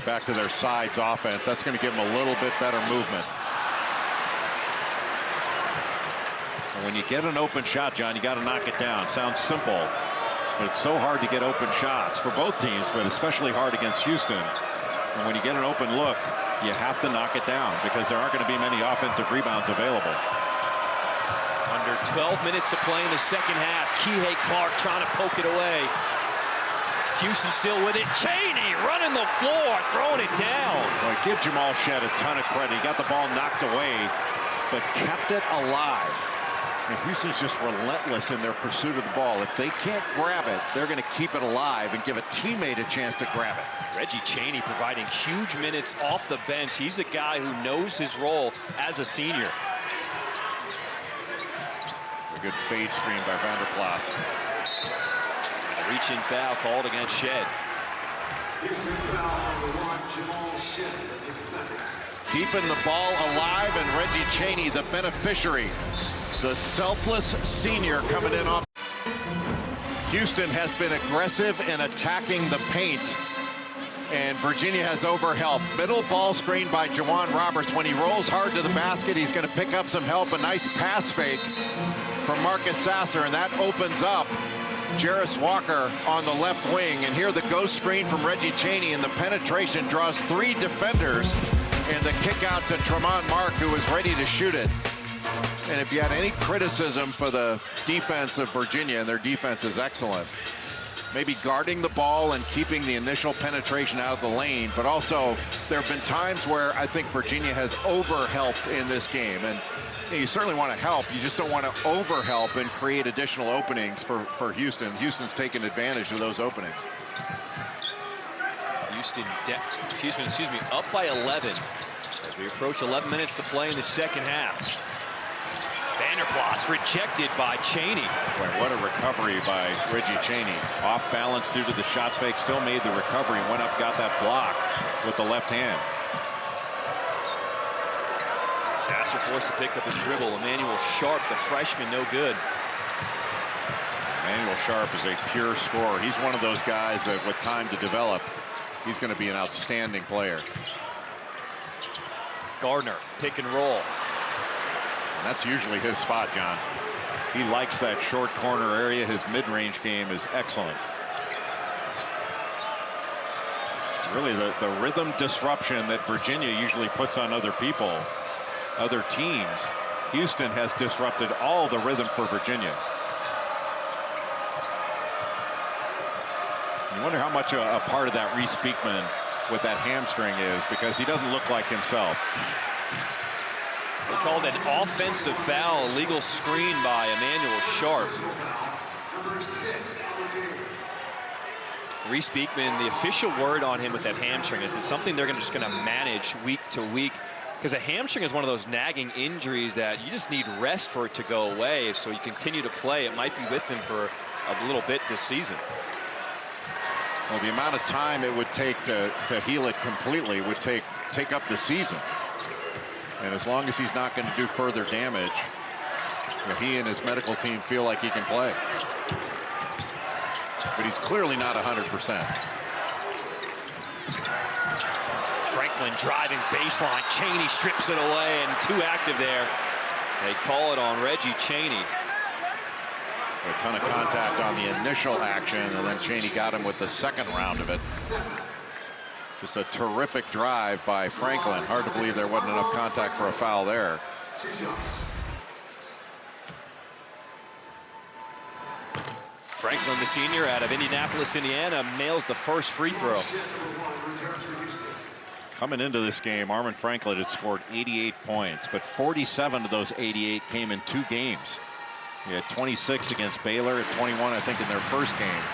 back to their sides offense. That's going to give them a little bit better movement. And when you get an open shot, John, you got to knock it down. Sounds simple, but it's so hard to get open shots for both teams, but especially hard against Houston. And when you get an open look, you have to knock it down because there aren't going to be many offensive rebounds available. Under 12 minutes to play in the second half. Kihei Clark trying to poke it away. Houston still with it. Chaney running the floor, throwing it down. Well, give Jamal Shed a ton of credit. He got the ball knocked away, but kept it alive. And Houston's just relentless in their pursuit of the ball. If they can't grab it, they're going to keep it alive and give a teammate a chance to grab it. Reggie Chaney providing huge minutes off the bench. He's a guy who knows his role as a senior. A good fade screen by Vanderplas. A reach-in foul called against Shed. Keeping the ball alive, and Reggie Chaney, the beneficiary. The selfless senior coming in off. Houston has been aggressive in attacking the paint, and Virginia has overhelp. Middle ball screen by Jawan Roberts. When he rolls hard to the basket, he's going to pick up some help. A nice pass fake from Marcus Sasser, and that opens up Jarris Walker on the left wing. And here the ghost screen from Reggie Chaney, and the penetration draws 3 defenders, and the kick out to Tremont Mark, who was ready to shoot it. And if you had any criticism for the defense of Virginia, and their defense is excellent, maybe guarding the ball and keeping the initial penetration out of the lane, but also there have been times where I think Virginia has overhelped in this game. And you certainly want to help, you just don't want to overhelp and create additional openings for Houston. Houston's taken advantage of those openings. Houston, excuse me, up by 11 as we approach 11 minutes to play in the second half. Vanderplas rejected by Chaney. Boy, what a recovery by Reggie Chaney. Off balance due to the shot fake, still made the recovery, went up, got that block with the left hand. Sasser forced to pick up his dribble. Emmanuel Sharp, the freshman, no good. Emmanuel Sharp is a pure scorer. He's one of those guys that with time to develop, he's going to be an outstanding player. Gardner, pick and roll. And that's usually his spot, John. He likes that short corner area. His mid-range game is excellent. Really the rhythm disruption that Virginia usually puts on other people, other teams. Houston has disrupted all the rhythm for Virginia. You wonder how much a part of that Reese Beekman with that hamstring is, because he doesn't look like himself. They called an offensive foul, a legal screen by Emmanuel Sharp. Reese Beekman, the official word on him with that hamstring is it's something they're just going to manage week to week, because a hamstring is one of those nagging injuries that you just need rest for it to go away so you continue to play. It might be with him for a little bit this season. Well, the amount of time it would take to heal it completely would take up the season. And as long as he's not going to do further damage, he and his medical team feel like he can play. But he's clearly not 100%. Franklin driving baseline. Chaney strips it away, and 2 active there. They call it on Reggie Chaney. A ton of contact on the initial action, and then Chaney got him with the second round of it. Just a terrific drive by Franklin. Hard to believe there wasn't enough contact for a foul there. Franklin, the senior out of Indianapolis, Indiana, nails the first free throw. Coming into this game, Armin Franklin had scored 88 points, but 47 of those 88 came in 2 games. He had 26 against Baylor, and 21, I think, in their first game.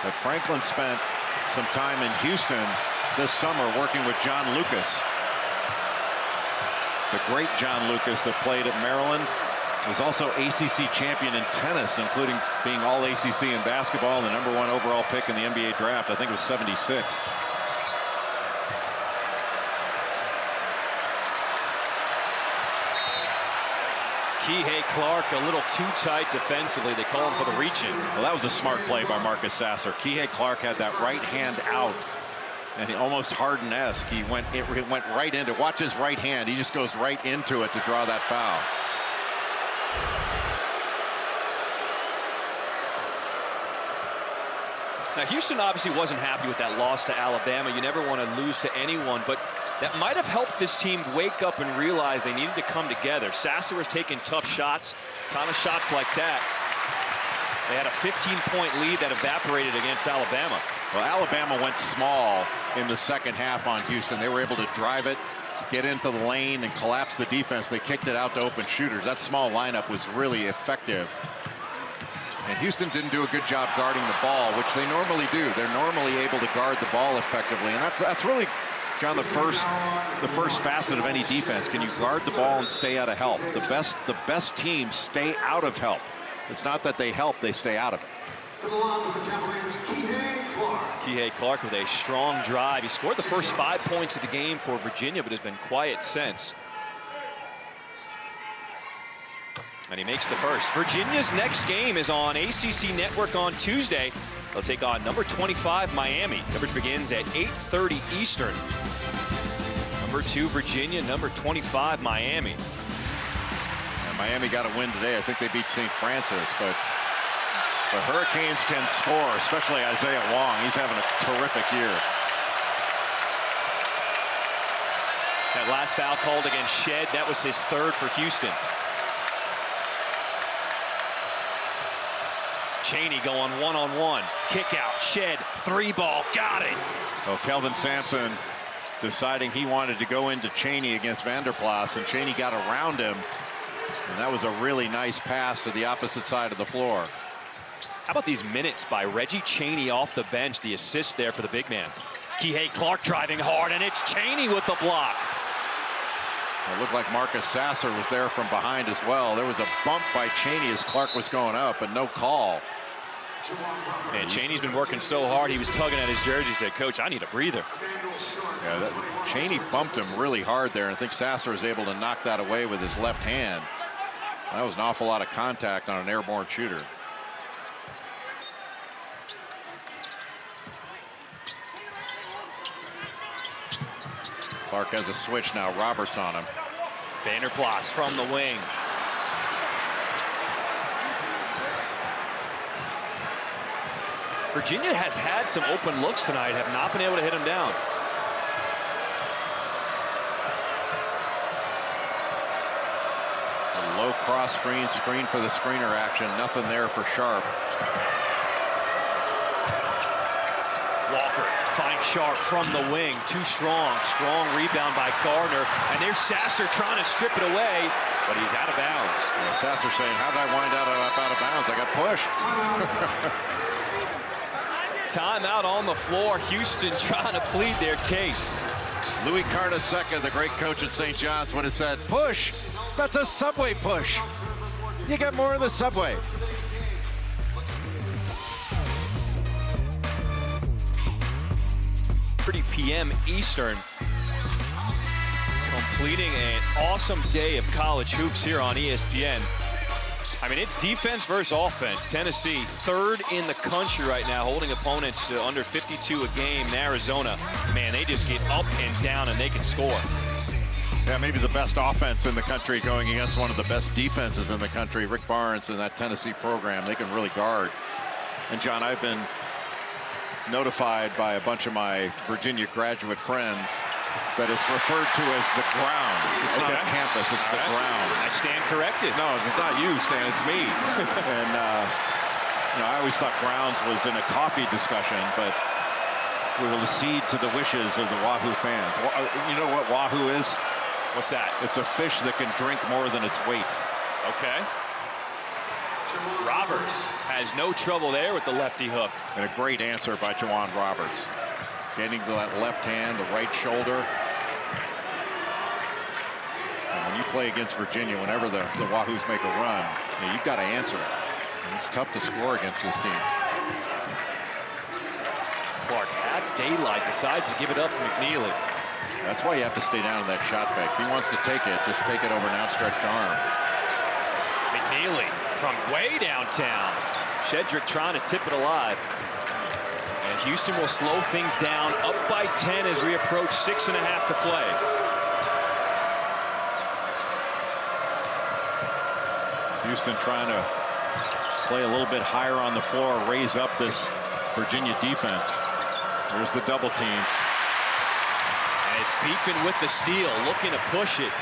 But Franklin spent some time in Houston this summer working with John Lucas. The great John Lucas that played at Maryland, was also ACC champion in tennis, including being all ACC in basketball and the #1 overall pick in the NBA draft. I think it was 76. Kihei Clark a little too tight defensively. They call him for the reach-in. Well, that was a smart play by Marcus Sasser. Kihei Clark had that right hand out And he almost Harden-esque. It went right into, watch his right hand. He just goes right into it to draw that foul. Now, Houston obviously wasn't happy with that loss to Alabama. You never want to lose to anyone, but that might have helped this team wake up and realize they needed to come together. Sasser was taking tough shots, kind of shots like that. They had a 15-point lead that evaporated against Alabama. Well, Alabama went small in the second half on Houston. They were able to drive it, get into the lane, and collapse the defense. They kicked it out to open shooters. That small lineup was really effective. And Houston didn't do a good job guarding the ball, which they normally do. They're normally able to guard the ball effectively. And that's really, John, the first facet of any defense. Can you guard the ball and stay out of help? The best teams stay out of help. It's not that they help, they stay out of it. To the line with the Cavaliers, Kihei Clark with a strong drive. He scored the first 5 points of the game for Virginia, but has been quiet since. And he makes the first. Virginia's next game is on ACC Network on Tuesday. They'll take on number 25 Miami. Coverage begins at 8:30 Eastern. Number 2 Virginia, number 25 Miami. And Miami got a win today. I think they beat St. Francis, but the Hurricanes can score, especially Isaiah Wong. He's having a terrific year. That last foul called against Shed, that was his third for Houston. Chaney going one-on-one. Kick out, Shed, 3-ball, got it. Well, Kelvin Sampson deciding he wanted to go into Chaney against Vanderplas, and Chaney got around him. And that was a really nice pass to the opposite side of the floor. How about these minutes by Reggie Chaney off the bench, the assist there for the big man. Kihei Clark driving hard, and it's Chaney with the block. It looked like Marcus Sasser was there from behind as well. There was a bump by Chaney as Clark was going up, but no call. Man, Chaney's been working so hard, he was tugging at his jersey. He said, Coach, I need a breather. Yeah, Chaney bumped him really hard there, and I think Sasser was able to knock that away with his left hand. That was an awful lot of contact on an airborne shooter. Clark has a switch now. Roberts on him. Vanderplas from the wing. Virginia has had some open looks tonight, have not been able to hit him down. A low cross screen for the screener action. Nothing there for Sharp. Walker finds Sharp from the wing. Too strong. Strong rebound by Gardner. And there's Sasser trying to strip it away, but he's out of bounds. Yeah, Sasser saying, how did I wind out of bounds? I got pushed. Timeout on the floor. Houston trying to plead their case. Louis Carnesecca, the great coach at St. John's, would have said, push. That's a subway push. You get more in the subway. p.m. Eastern. Completing an awesome day of college hoops here on ESPN. I mean, it's defense versus offense. Tennessee, third in the country right now, holding opponents to under 52 a game. In Arizona, man, they just get up and down and they can score. Yeah, maybe the best offense in the country going against one of the best defenses in the country. Rick Barnes and that Tennessee program, they can really guard. And John, I've been notified by a bunch of my Virginia graduate friends that it's referred to as the grounds. It's not a campus, it's the grounds. I stand corrected. No, it's not you, Stan, it's me. And, you know, I always thought grounds was in a coffee discussion, but we will accede to the wishes of the Wahoo fans. You know what Wahoo is? What's that? It's a fish that can drink more than its weight. Okay. Roberts has no trouble there with the lefty hook. And a great answer by Juwan Roberts. Getting to that left hand, the right shoulder. And when you play against Virginia, whenever the Wahoos make a run, you know, you've got to answer it. And it's tough to score against this team. Clark had daylight, decides to give it up to McNeely. That's why you have to stay down in that shot fake. If he wants to take it, just take it over an outstretched arm. McNeely from way downtown. Shedrick trying to tip it alive. And Houston will slow things down, up by 10 as we approach 6.5 to play. Houston trying to play a little bit higher on the floor, raise up this Virginia defense. There's the double team. And it's Beekman with the steal, looking to push it.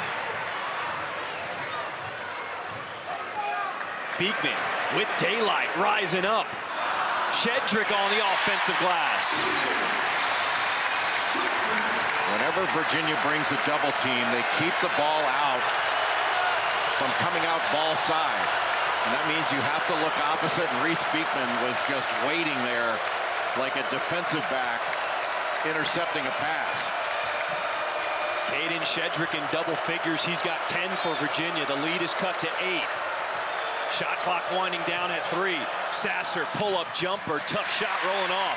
Beekman with daylight rising up. Shedrick on the offensive glass. Whenever Virginia brings a double team, they keep the ball out from coming out ball side. And that means you have to look opposite, and Reese Beekman was just waiting there like a defensive back intercepting a pass. Caden Shedrick in double figures. He's got 10 for Virginia. The lead is cut to 8. Shot clock winding down at 3. Sasser, pull-up jumper, tough shot rolling off.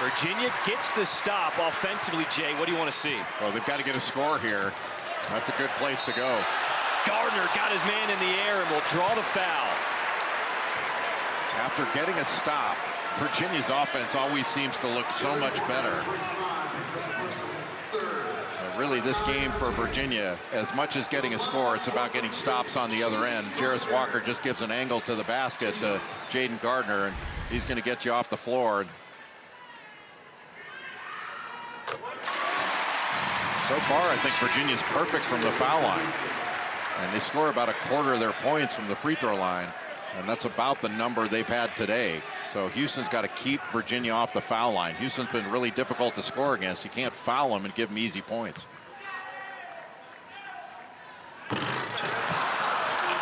Virginia gets the stop offensively, Jay. What do you want to see? Well, they've got to get a score here. That's a good place to go. Gardner got his man in the air and will draw the foul. After getting a stop, Virginia's offense always seems to look so much better. Really, this game for Virginia, as much as getting a score, it's about getting stops on the other end. Jarris Walker just gives an angle to the basket to Jaden Gardner, and he's going to get you off the floor. So far, I think Virginia's perfect from the foul line. And they score about a quarter of their points from the free throw line. And that's about the number they've had today. So Houston's got to keep Virginia off the foul line. Houston's been really difficult to score against. You can't foul them and give them easy points.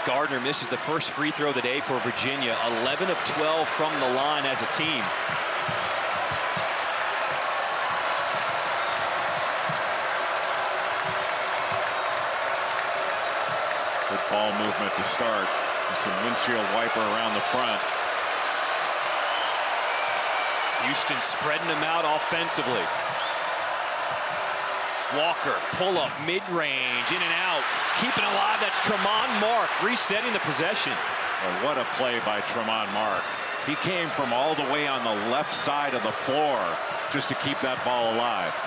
Gardner misses the first free throw of the day for Virginia. 11 of 12 from the line as a team. Good ball movement to start. Some windshield wiper around the front. Houston spreading them out offensively. Walker, pull up, mid-range, in and out. Keeping alive, that's Tremont Mark, resetting the possession. Well, what a play by Tremont Mark. He came from all the way on the left side of the floor just to keep that ball alive.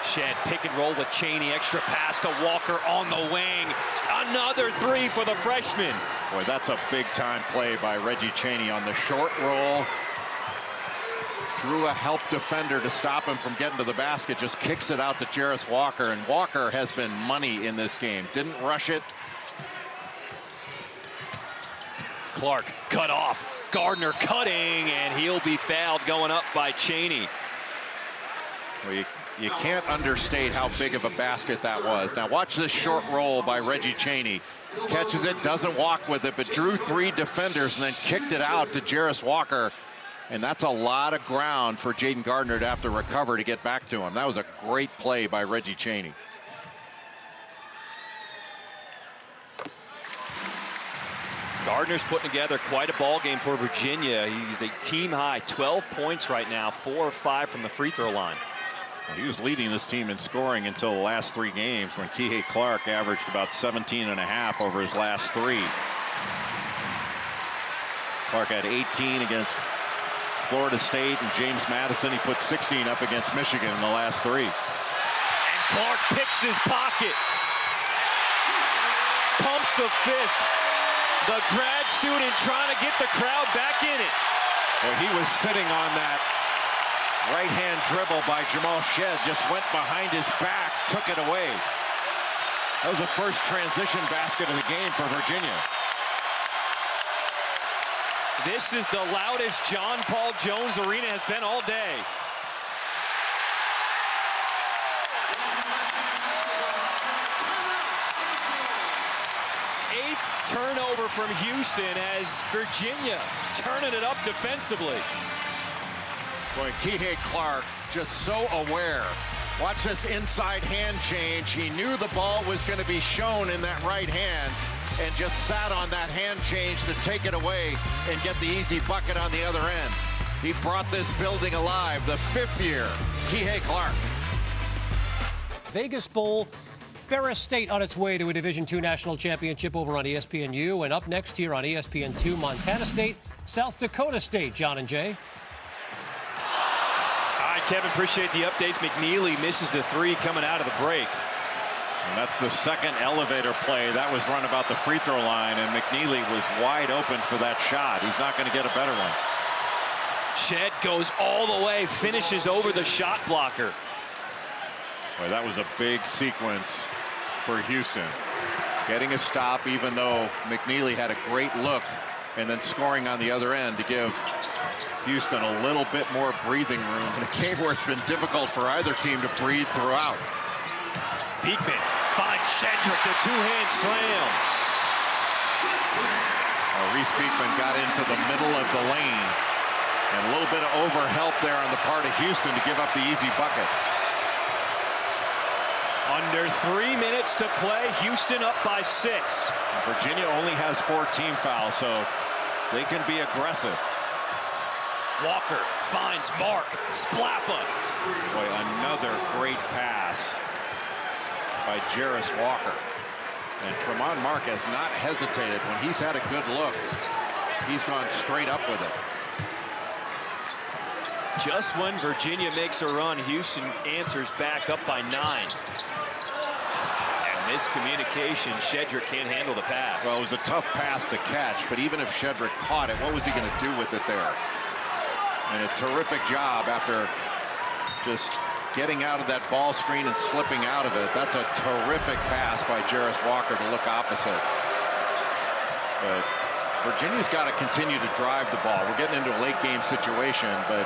Shed pick and roll with Chaney, extra pass to Walker on the wing. Another 3 for the freshman. Boy, that's a big time play by Reggie Chaney on the short roll. Drew a help defender to stop him from getting to the basket, just kicks it out to Jarris Walker, and Walker has been money in this game. Didn't rush it. Clark cut off. Gardner cutting, and he'll be fouled going up by Chaney. Well, you can't understate how big of a basket that was. Now watch this short roll by Reggie Chaney. Catches it, doesn't walk with it, but drew 3 defenders and then kicked it out to Jarris Walker. And that's a lot of ground for Jaden Gardner to have to recover to get back to him. That was a great play by Reggie Chaney. Gardner's putting together quite a ball game for Virginia. He's a team high 12 points right now, 4 of 5 from the free throw line. Well, he was leading this team in scoring until the last 3 games when Kihei Clark averaged about 17.5 over his last 3. Clark had 18 against Florida State and James Madison. He put 16 up against Michigan in the last 3. And Clark picks his pocket. Pumps the fist. The grad student trying to get the crowd back in it. Well, he was sitting on that right-hand dribble by Jamal Shed, just went behind his back, took it away. That was the first transition basket of the game for Virginia. This is the loudest John Paul Jones Arena has been all day. Eighth turnover from Houston as Virginia turning it up defensively. Boy, Kihei Clark just so aware. Watch this inside hand change. He knew the ball was going to be shown in that right hand and just sat on that hand change to take it away and get the easy bucket on the other end. He brought this building alive. The 5th year, Kihei Clark. Vegas Bowl, Ferris State on its way to a Division II national championship over on ESPNU. And up next here on ESPN2, Montana State, South Dakota State. John and Jay. All right, Kevin, appreciate the updates. McNeely misses the three coming out of the break. And that's the second elevator play. That was run about the free throw line, and McNeely was wide open for that shot. He's not going to get a better one. Shed goes all the way, finishes over the shot blocker. Boy, that was a big sequence for Houston. Getting a stop, even though McNeely had a great look, and then scoring on the other end to give Houston a little bit more breathing room in a game where it's been difficult for either team to breathe throughout. Beekman finds Shedrick, the two-hand slam. Reese Beekman got into the middle of the lane, and a little bit of overhelp there on the part of Houston to give up the easy bucket. Under 3 minutes to play, Houston up by 6. Virginia only has 14 fouls, so they can be aggressive. Walker finds Mark Splappa. Boy, another great pass by Jarris Walker. And Tremont Mark has not hesitated. When he's had a good look, he's gone straight up with it. Just when Virginia makes a run, Houston answers back up by 9. And miscommunication, Shedrick can't handle the pass. Well, it was a tough pass to catch, but even if Shedrick caught it, what was he going to do with it there? And a terrific job after just getting out of that ball screen and slipping out of it. That's a terrific pass by Jarris Walker to look opposite. But Virginia's got to continue to drive the ball. We're getting into a late game situation, but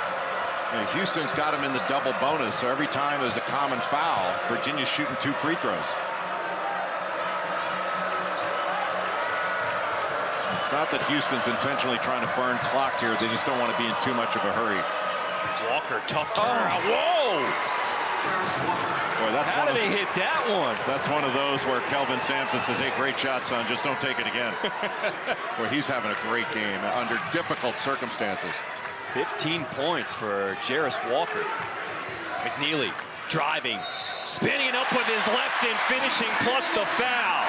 Houston's got him in the double bonus. So every time there's a common foul, Virginia's shooting 2 free throws. It's not that Houston's intentionally trying to burn clock here. They just don't want to be in too much of a hurry. Walker, tough turnaround. Whoa! Boy, that's How did they hit that one? That's one of those where Kelvin Sampson says, hey, great shot, son, just don't take it again. Boy, he's having a great game under difficult circumstances. 15 points for Jarris Walker. McNeely driving, spinning up with his left and finishing, plus the foul.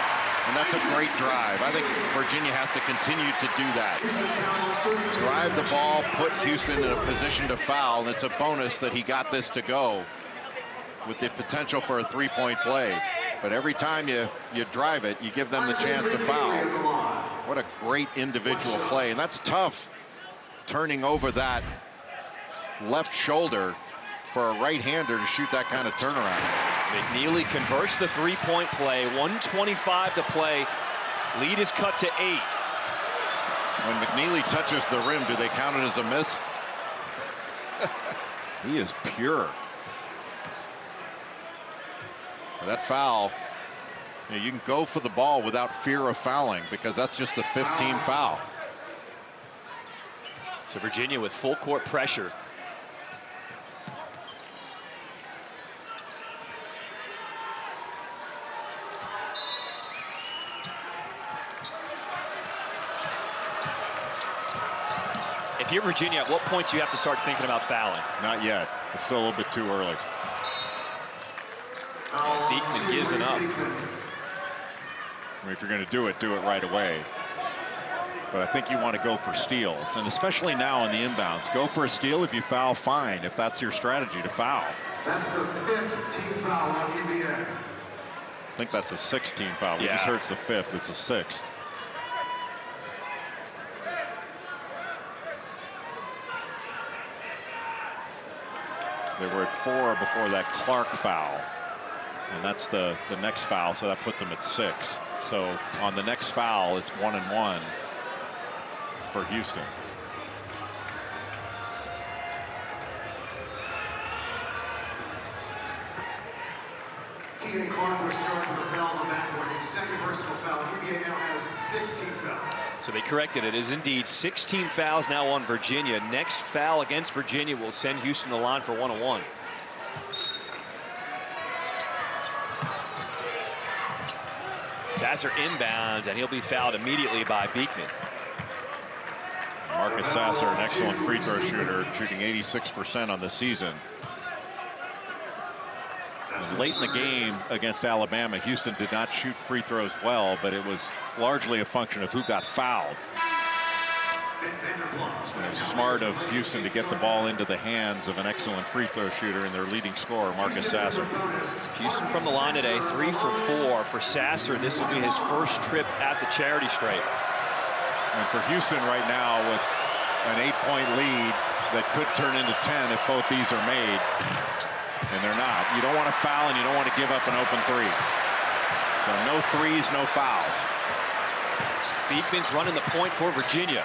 And that's a great drive. I think Virginia has to continue to do that. Drive the ball, put Houston in a position to foul, and it's a bonus that he got this to go with the potential for a 3-point play. But every time you drive it, you give them the chance to foul. What a great individual play. And that's tough, turning over that left shoulder for a right-hander to shoot that kind of turnaround. McNeely converts the 3-point play. 1:25 to play. Lead is cut to 8. When McNeely touches the rim, do they count it as a miss? He is pure. That foul, you can go for the ball without fear of fouling because that's just a 15 foul. So Virginia with full court pressure. If you're Virginia, at what point do you have to start thinking about fouling? Not yet. It's still a little bit too early. Beekman gives it up. I mean, if you're going to do it right away. But I think you want to go for steals, and especially now in the inbounds. Go for a steal. If you foul, fine, if that's your strategy to foul. That's the 5th team foul on UVA. I think that's a 16 foul. We just heard it's the 5th. It's a 6th. They were at 4 before that Clark foul. And that's the next foul, so that puts them at 6. So on the next foul, it's 1-1 for Houston. Keegan Clark was charged with a foul on the backboard. His second personal foul. UVA now has 16 fouls. So they corrected it. It is indeed 16 fouls now on Virginia. Next foul against Virginia will send Houston to the line for 1-1. Sasser inbounds, and he'll be fouled immediately by Beekman. Marcus Sasser, an excellent free throw shooter, shooting 86% on the season. And late in the game against Alabama, Houston did not shoot free throws well, but it was largely a function of who got fouled. It was smart of Houston to get the ball into the hands of an excellent free throw shooter and their leading scorer, Marcus Sasser. Houston from the line today, 3 for 4 for Sasser. This will be his first trip at the charity stripe. And for Houston right now, with an 8-point lead that could turn into 10 if both these are made, and they're not. You don't want to foul and you don't want to give up an open three. So no threes, no fouls. Beekman's running the point for Virginia.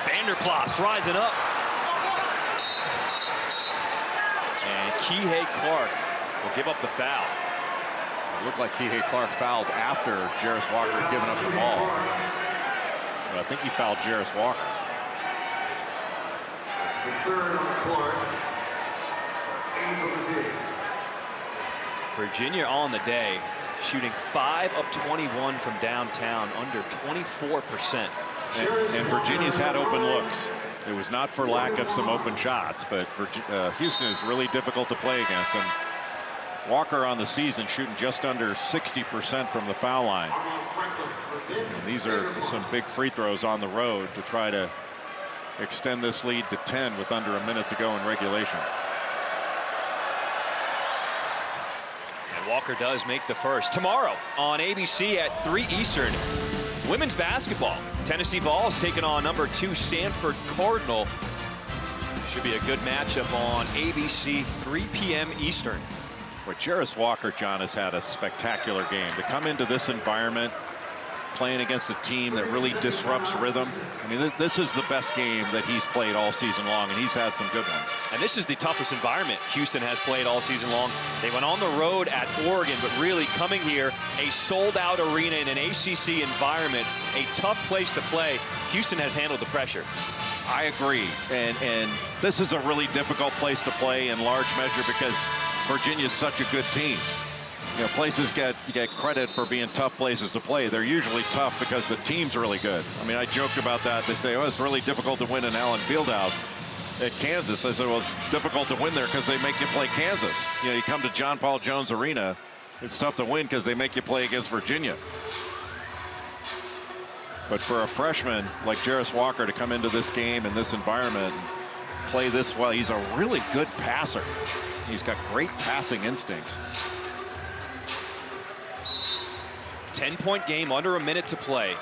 Vanderplas rising up. And Kihei Clark will give up the foul. It looked like Kihei Clark fouled after Jarris Walker had given up the ball. But I think he fouled Jarris Walker. The third on Clark. 8 on the tee. Virginia on the day, shooting 5 of 21 from downtown, under 24%. And Virginia's had open looks. It was not for lack of some open shots, but Houston is really difficult to play against. And Walker on the season shooting just under 60% from the foul line. And these are some big free throws on the road to try to extend this lead to 10 with under a minute to go in regulation. And Walker does make the first. Tomorrow on ABC at 3 Eastern, women's basketball. Tennessee Vols taking on number 2 Stanford Cardinal. Should be a good matchup on ABC, 3 p.m. Eastern. But Jarris Walker, John, has had a spectacular game. To come into this environment, playing against a team that really disrupts rhythm. I mean, this is the best game that he's played all season long, and he's had some good ones. And this is the toughest environment Houston has played all season long. They went on the road at Oregon, but really coming here, a sold-out arena in an ACC environment, a tough place to play. Houston has handled the pressure. I agree, and this is a really difficult place to play in large measure because Virginia is such a good team. You know, places get credit for being tough places to play. They're usually tough because the team's really good. I mean, I joked about that. They say, oh, it's really difficult to win in Allen Fieldhouse at Kansas. I said, well, it's difficult to win there because they make you play Kansas. You know, you come to John Paul Jones Arena, it's tough to win because they make you play against Virginia. But for a freshman like Jarris Walker to come into this game in this environment and play this well, he's a really good passer. He's got great passing instincts. 10-point game, under a minute to play.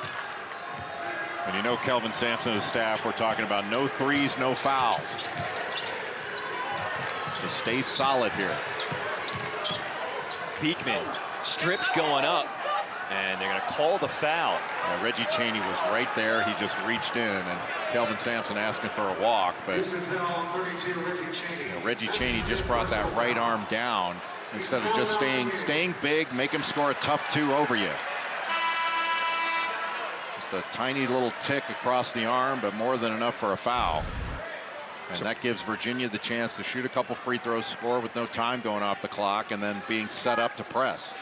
And you know Kelvin Sampson and his staff were talking about no threes, no fouls. To stay solid here. Beekman stripped going up, and they're going to call the foul. Now, Reggie Chaney was right there. He just reached in, and Kelvin Sampson asking for a walk. But Reggie Chaney just brought that right arm down instead of just staying big, make him score a tough 2 over you. Just a tiny little tick across the arm, but more than enough for a foul. And that gives Virginia the chance to shoot a couple free throws, score with no time going off the clock, and then being set up to press.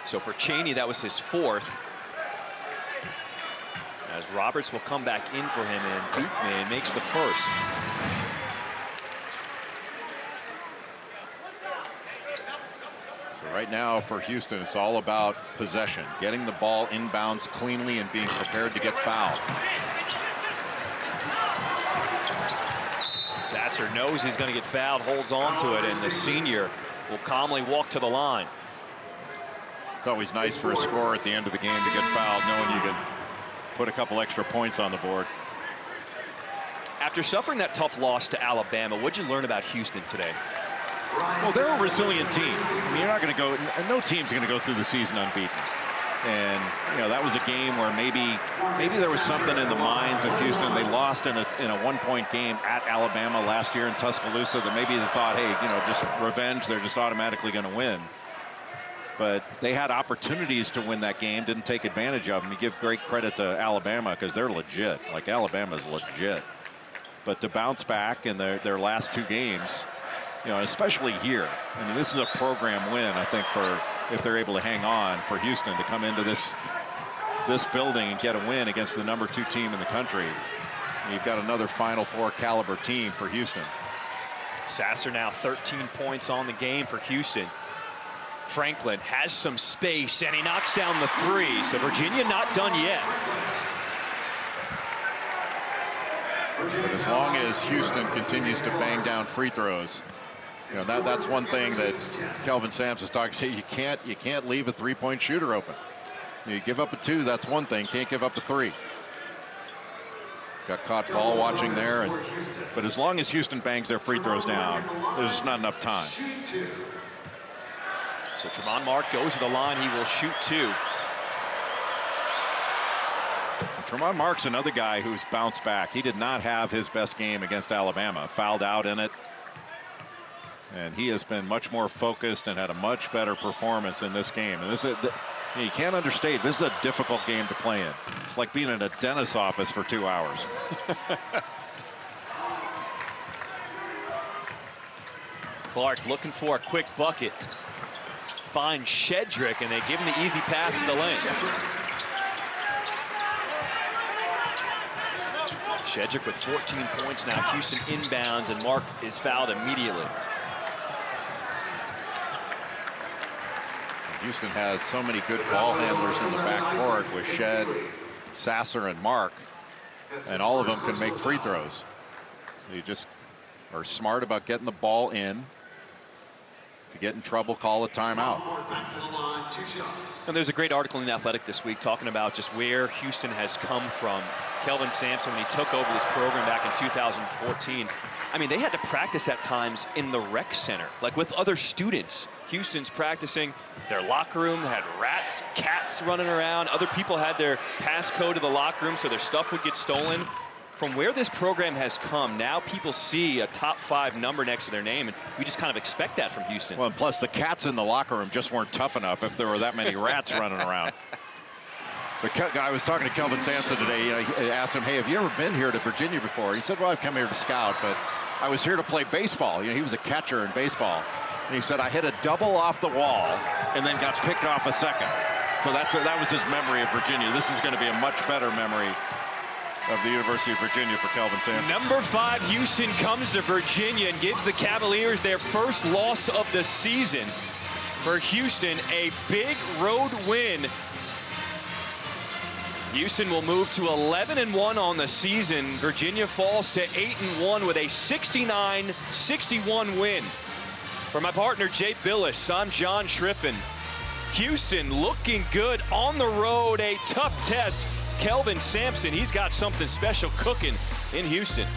So for Chaney, that was his 4th. As Roberts will come back in for him, and Beekman makes the first. So right now for Houston, it's all about possession, getting the ball inbounds cleanly and being prepared to get fouled. Sasser knows he's going to get fouled, holds on to it, and the senior will calmly walk to the line. It's always nice for a scorer at the end of the game to get fouled, knowing you can put a couple extra points on the board. After suffering that tough loss to Alabama, what'd you learn about Houston today? Well, they're a resilient team. I mean, you're not going to go, no team's going to go through the season unbeaten. And, you know, that was a game where maybe there was something in the minds of Houston. They lost in a 1-point game at Alabama last year in Tuscaloosa that maybe they thought, hey, you know, just revenge, they're just automatically going to win. But they had opportunities to win that game, didn't take advantage of them. You give great credit to Alabama because they're legit. Like, Alabama's legit. But to bounce back in their last 2 games, you know, especially here, I mean, this is a program win, I think, for if they're able to hang on, for Houston to come into this building and get a win against the #2 team in the country. And you've got another Final Four caliber team for Houston. Sasser now 13 points on the game for Houston. Franklin has some space, and he knocks down the three. So Virginia not done yet. But as long as Houston continues to bang down free throws, you know, that's one thing that Kelvin Sampson's talking about. You can't leave a three-point shooter open. You give up a two, that's one thing. Can't give up a three. Got caught ball watching there, but as long as Houston bangs their free throws down, there's not enough time. So Tremont Mark goes to the line. He will shoot two. Tremont Mark's another guy who's bounced back. He did not have his best game against Alabama. Fouled out in it. And he has been much more focused and had a much better performance in this game. And this is, you can't understate, this is a difficult game to play in. It's like being in a dentist's office for 2 hours. Clark looking for a quick bucket. Finds Shedrick, and they give him the easy pass to the lane. Shedrick with 14 points now. Houston inbounds, and Mark is fouled immediately. Houston has so many good ball handlers in the backcourt with Shed, Sasser, and Mark, and all of them can make free throws. You just are smart about getting the ball in. If you get in trouble, call a timeout. And there's a great article in The Athletic this week talking about just where Houston has come from. Kelvin Sampson, when he took over this program back in 2014, I mean, they had to practice at times in the rec center, like with other students. Houston's practicing. Their locker room had rats, cats running around. Other people had their passcode to the locker room so their stuff would get stolen. From where this program has come, now people see a top 5 number next to their name, and we just kind of expect that from Houston. Well, and plus the cats in the locker room just weren't tough enough if there were that many rats running around. But I was talking to Kelvin Sampson today. You know, he asked him, hey, have you ever been here to Virginia before? He said, well, I've come here to scout, but I was here to play baseball. You know, he was a catcher in baseball. And he said, I hit a double off the wall and then got picked off a second. So that was his memory of Virginia. This is going to be a much better memory of the University of Virginia for Kelvin Sampson. Number 5, Houston comes to Virginia and gives the Cavaliers their first loss of the season. For Houston, a big road win. Houston will move to 11-1 on the season. Virginia falls to 8-1 with a 69-61 win. For my partner, Jay Billis, I'm John Schriffen. Houston looking good on the road, a tough test. Kelvin Sampson, he's got something special cooking in Houston.